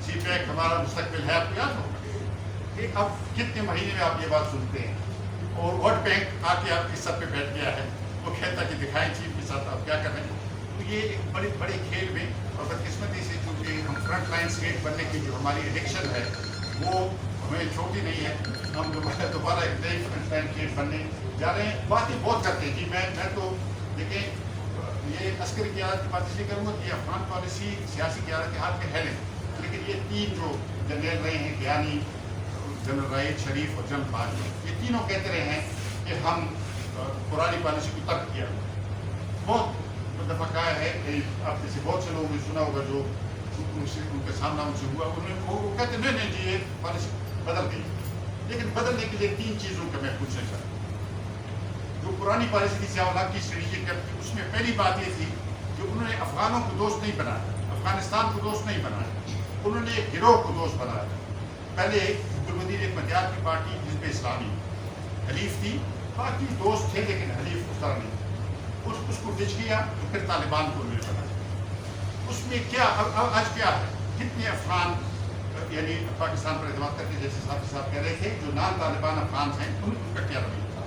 Speaker 6: सी पैक हमारा मुस्तकबिल है। आपको याद होगा कि अब कितने महीने में आप ये बात सुनते हैं, और वर्ल्ड बैंक आके आपके सर पे बैठ गया है, वो कहता कि दिखाएं चीफ के साथ आप क्या कर रहे हैं। तो ये एक बड़े खेल में, और बदकिस्मती से क्योंकि हम फ्रंट लाइन स्टेट बनने की जो हमारी एडिक्शन है वो हमें छोटी नहीं है, हम दोबारा एक नई फ्रंट लाइन स्टेट बनने जा रहे हैं। बातें बहुत करते हैं जी, मैं तो देखें ये अस्करी क़यादत की बात इसलिए करूँगा कि अफगान पॉलिसी सियासी क़यादत के हाथ में है नहीं, लेकिन ये 3 जो जनरल रहे हैं, ज्ञानी, जनरल राइट, शरीफ और जनरल बाजवा, ये तीनों कहते रहे हैं कि हम पुरानी पॉलिसी को तर्क किया। बहुत दफ़ा कहा है कि आप जैसे बहुत से लोगों ने सुना होगा जो उनके सामना उनसे हुआ, उन्होंने वो कहते नहीं जी ये पॉलिसी बदल गई। लेकिन बदलने के लिए 3 चीज़ों का मैं पूछना चाहता हूँ। जो पुरानी पॉलिसी थी सियावलाख की स्ट्रेटेजी, उसमें पहली बात ये थी कि उन्होंने अफगानों को दोस्त नहीं बनाया, अफगानिस्तान को दोस्त नहीं बनाया, उन्होंने एक गिरोह को दोस्त बनाया। पहले अब्दुल एक मदियार की पार्टी हिज़्ब इस्लामी हलीफ थी, बाकी दोस्त थे लेकिन हलीफ उस तरह नहीं, उसको डिच किया, तो फिर तालिबान को उन्होंने बनाया। उसमें क्या आज क्या है, कितने अफगान यानी पाकिस्तान पर एतमाद करके, जैसे साहब कह रहे थे, जो नान तालिबान अफगान हैं उनका क्या रवैया था।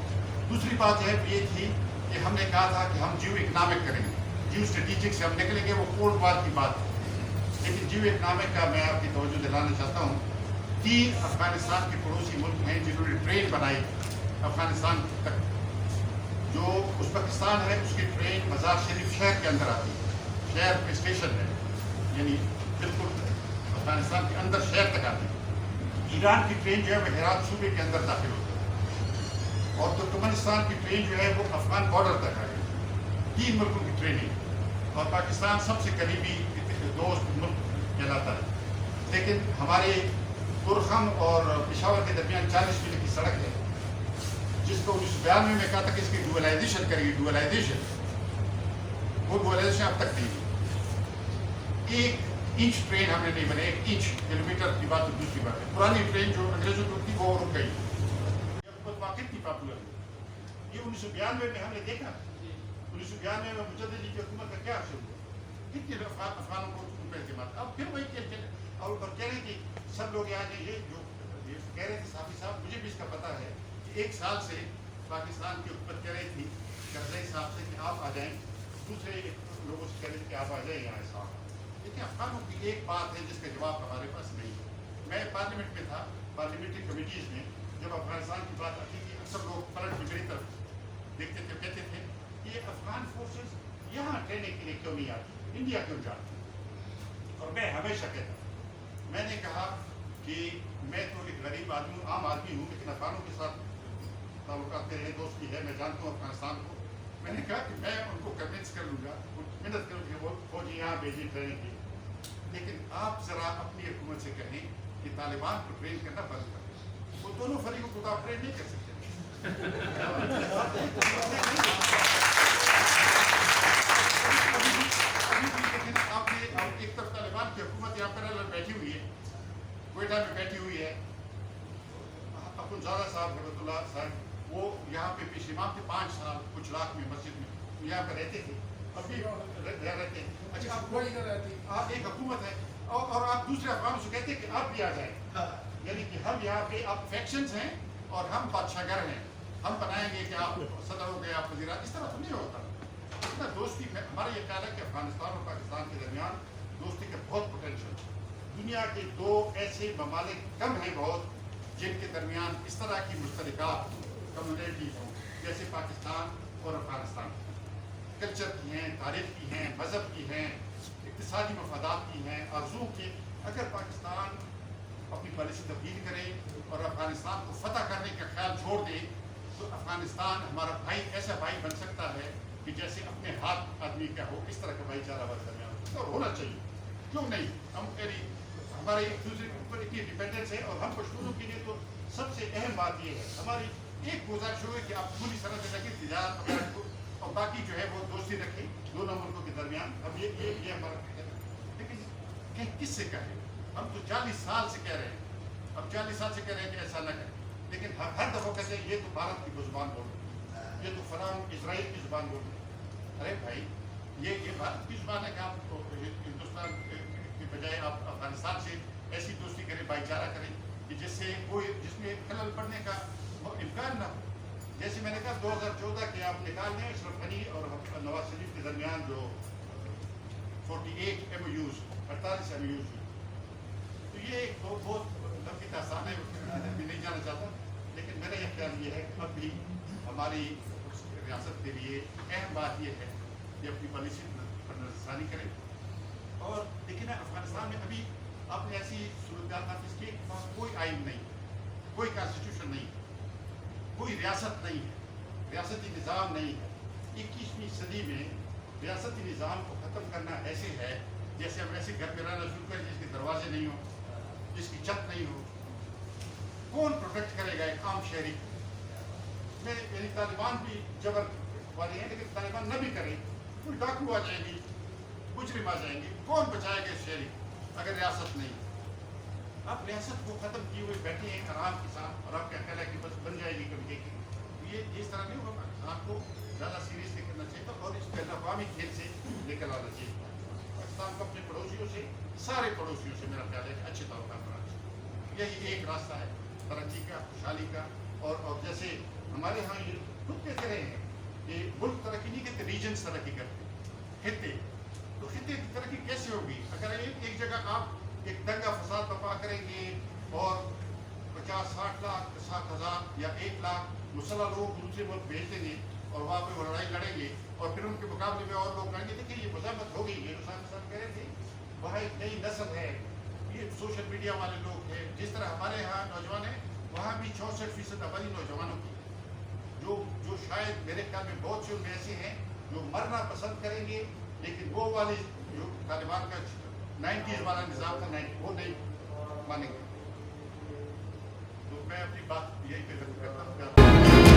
Speaker 6: दूसरी बात ये थी कि हमने कहा था कि हम जियो इकनॉमिक करेंगे, जियो स्ट्रेटेजिक से हम निकलेंगे, वो कोल्ड वार की बात है। लेकिन जियो इकनॉमिक का मैं आपकी तवज्जो दिलाना चाहता हूँ। 3 अफगानिस्तान के पड़ोसी मुल्क हैं जिन्होंने ट्रेन बनाई अफगानिस्तान तक। जो उज़्बेकिस्तान है उसकी ट्रेन मज़ार शरीफ शहर के अंदर आती है, शहर पे स्टेशन है, यानी बिल्कुल अफगानिस्तान के अंदर शहर तक आती है। ईरान की ट्रेन जो है वो हेरात सूबे के अंदर दाखिल होती है, और तुर्कमेनिस्तान की ट्रेन जो है वो अफगान बॉर्डर तक आ गई। 3 मुल्कों की ट्रेनिंग, और पाकिस्तान सबसे करीबी दोस्त मुल्क कहलाता है। लेकिन हमारे तुरखम और पेशावर के दरमियान 40 मील की सड़क है, जिसको 1992 में कहा था कि इसकी डुअलाइजेशन करेगी, डुअलाइजेशन, वो डुअलाइजेशन अब तक नहीं हुई। 1 इंच ट्रेन हमने नहीं बनाई, 1 इंच किलोमीटर की बात तो दूसरी बात है। पुरानी ट्रेन जो अंग्रेजों की थी वो रुक गई, कितनी पॉपुलर हुई। ये 1992 में हमने देखा, 1992 में मुजद्दिद की हुकूमत का क्या असर हुआ, कितने अफगानों को उन पर एतमाद। अब फिर वही और कह रहे कि सब लोग यहाँ ये जो कह रहे थे साहब, मुझे भी इसका पता है कि 1 साल से पाकिस्तान की हुकूमत कह रही थी करज़ई साहब से कि आप आ जाएं, दूसरे लोगों से कह रहे थे कि आप आ जाएं यहाँ साहब। लेकिन अफगानों की एक बात है जिसका जवाब हमारे पास नहीं है। मैं पार्लियामेंट में था, पार्लियामेंट्री कमेटीज़ में जब अफगानिस्तान की बात आती थी, अक्सर लोग पलट के मेरी तरफ देखते थे, कहते थे कि ये अफगान फोर्सेस यहाँ ट्रेनिंग के लिए क्यों नहीं आती, इंडिया क्यों जाती। और मैं हमेशा कहता, मैंने कहा कि मैं तो एक गरीब आदमी हूँ, आम आदमी हूँ, लेकिन अफगानों के साथ ताल्लुकात मेरे दोस्ती है, मैं जानता हूँ अफगानिस्तान को। मैंने कहा कि मैं उनको कन्विंस कर लूँगा, मेहनत करूँगी, वो फौजी यहाँ भेजी ट्रेनिंग की। लेकिन आप ज़रा अपनी हुकूमत से कहें कि तालिबान को ट्रेन करना बंद करें। वो दोनों फरीकों को तो आप ट्रेन नहीं कर सकते। आपने एक तरफ तालिबान की हुकूमत यहाँ पर बैठी हुई है, क्वेटा में बैठी हुई है, अब्दुल्ला साहब हिबतुल्लाह साहब वो यहाँ पे पेश इमाम थे 5 साल कुछ लाख में मस्जिद में यहाँ पे रहते थे, अभी रहते हैं। अच्छा आप एक हुकूमत है और आप दूसरे अफगानों से कहते हैं कि आप भी आ जाए, यानी कि हम यहाँ पे आप फैक्शंस हैं और हम बादशाहगर हैं, हम बनाएंगे कि आप सदर हो गए, आप वज़ीर, इस तरह तो नहीं होता। इतना दोस्ती में हमारा ये ख्याल है कि अफगानिस्तान और पाकिस्तान के दरमियान दोस्ती का बहुत पोटेंशियल। दुनिया के 2 ऐसे ममालिक कम हैं बहुत जिनके दरमियान इस तरह की मुश्तरकात कम्युनिटीज हों जैसे पाकिस्तान और अफगानिस्तान। कल्चर की हैं, तारीख की हैं, मज़हब की हैं, इक़्तिसादी मफादात की हैं, आरज़ू की। अगर पाकिस्तान अपनी पॉलिसी तब्दील करे और अफगानिस्तान को फतह करने का ख्याल छोड़ दे तो अफगानिस्तान हमारा भाई ऐसा भाई बन सकता है कि जैसे अपने हाथ आदमी का हो, इस तरह का भाईचारा हमारे दरमियान और होना चाहिए। क्यों नहीं? हम हमारे एक दूसरे के ऊपर इतनी डिपेंडेंस है और हम पश्तूनों के लिए तो सबसे अहम बात यह है, हमारी एक गुजारिश हो कि आप पूरी तरह से रखें तिजारत को और बाकी जो है वो दोस्ती रखें दोनों मुल्कों के दरमियान। अब ये हमारा, लेकिन किससे कहें? हम तो 40 साल से कह रहे हैं, अब 40 साल से कह रहे हैं कि ऐसा न करें, लेकिन हर दफ़ा कहते हैं ये तो भारत की ज़ुबान बोल रही, ये तो फलां इजराइल की ज़ुबान बोल रही। अरे भाई ये भारत की ज़ुबान है कि आप हिंदुस्तान के बजाय आप अफगानिस्तान से ऐसी दोस्ती करें, भाईचारा करें कि जिसमें खलल पड़ने का इम्कान ना हो। जैसे मैंने कहा 2014 के आप निकाल लें अशरफ गनी और नवाज शरीफ के दरमियान जो 48 MOUs 48 MOUs, तो ये एक बहुत लंबी दास्तान है, भी नहीं जाना चाहता, लेकिन मेरा यह ख्याल ये है कि अब भी हमारी रियासत के लिए अहम बात यह है कि अपनी पॉलिसी पर नज़रसानी करें। और देखिए ना, अफगानिस्तान में अभी आपने ऐसी सूरत नाफिज की कोई आइन नहीं, कोई कॉन्स्टिट्यूशन नहीं, कोई रियासत नहीं है, रियासती निज़ाम नहीं है। 21वीं सदी में रियासती निज़ाम को ख़त्म करना ऐसे है जैसे हम ऐसे घर में रहना शुरू करें जिसके दरवाजे नहीं हो, जिसकी छत नहीं हो। कौन प्रोटेक्ट करेगा एक आम शहरी को? यानी तालिबान भी जबर वाले हैं, लेकिन तालिबान न भी करें, कोई डाकू आ जाएंगे, मुजरिम आ जाएंगे, कौन बचाएगा इस शहरी को अगर रियासत नहीं? आप रियासत को ख़त्म किए हुए बैठे हैं आराम के साथ और आपका ख्याल है कि बस बन जाएगी कभी एक। ये इस तरह नहीं होगा। पाकिस्तान को ज़्यादा सीरियसली करना चाहिए और इस बैनुल-अक़वामी खेल से निकल आना चाहिए। पाकिस्तान को अपने पड़ोसियों से, सारे पड़ोसियों से मेरा ख्याल है कि अच्छे तौर पर बनाना चाहिए। यही एक रास्ता है तरक्की का, खुशहाली का। और जैसे हमारे यहाँ ये खुद कहते रहे हैं कि मुल्क तरक्की नहीं करते, रीजन्स तरक्की करते, खित्ते। तो खित्ते की तरक्की कैसे होगी अगर एक जगह आप एक दंगा फसाद बर्पा करेंगे और 50-60 लाख 60,000 या 1 लाख मुसल्लह लोग दूसरे मुल्क भेज देंगे और वहाँ पे वो लड़ाई लड़ेंगे और फिर उनके मुकाबले में और लोग लड़ेंगे। देखिए ये मज़ामत हो गई है, जो साहब कह रहे थे, वहाँ एक नई नस्ल है, ये सोशल मीडिया वाले लोग हैं। जिस तरह हमारे यहाँ नौजवान हैं, वहाँ भी 64% आबादी नौजवानों की, जो शायद मेरे ख्याल में बहुत से उनमें ऐसे हैं जो मरना पसंद करेंगे, लेकिन वो वाली जो तालिबान का 90s वाला निज़ाम था, वो नहीं मानेंगे। तो मैं अपनी बात यही पे करता हूँ।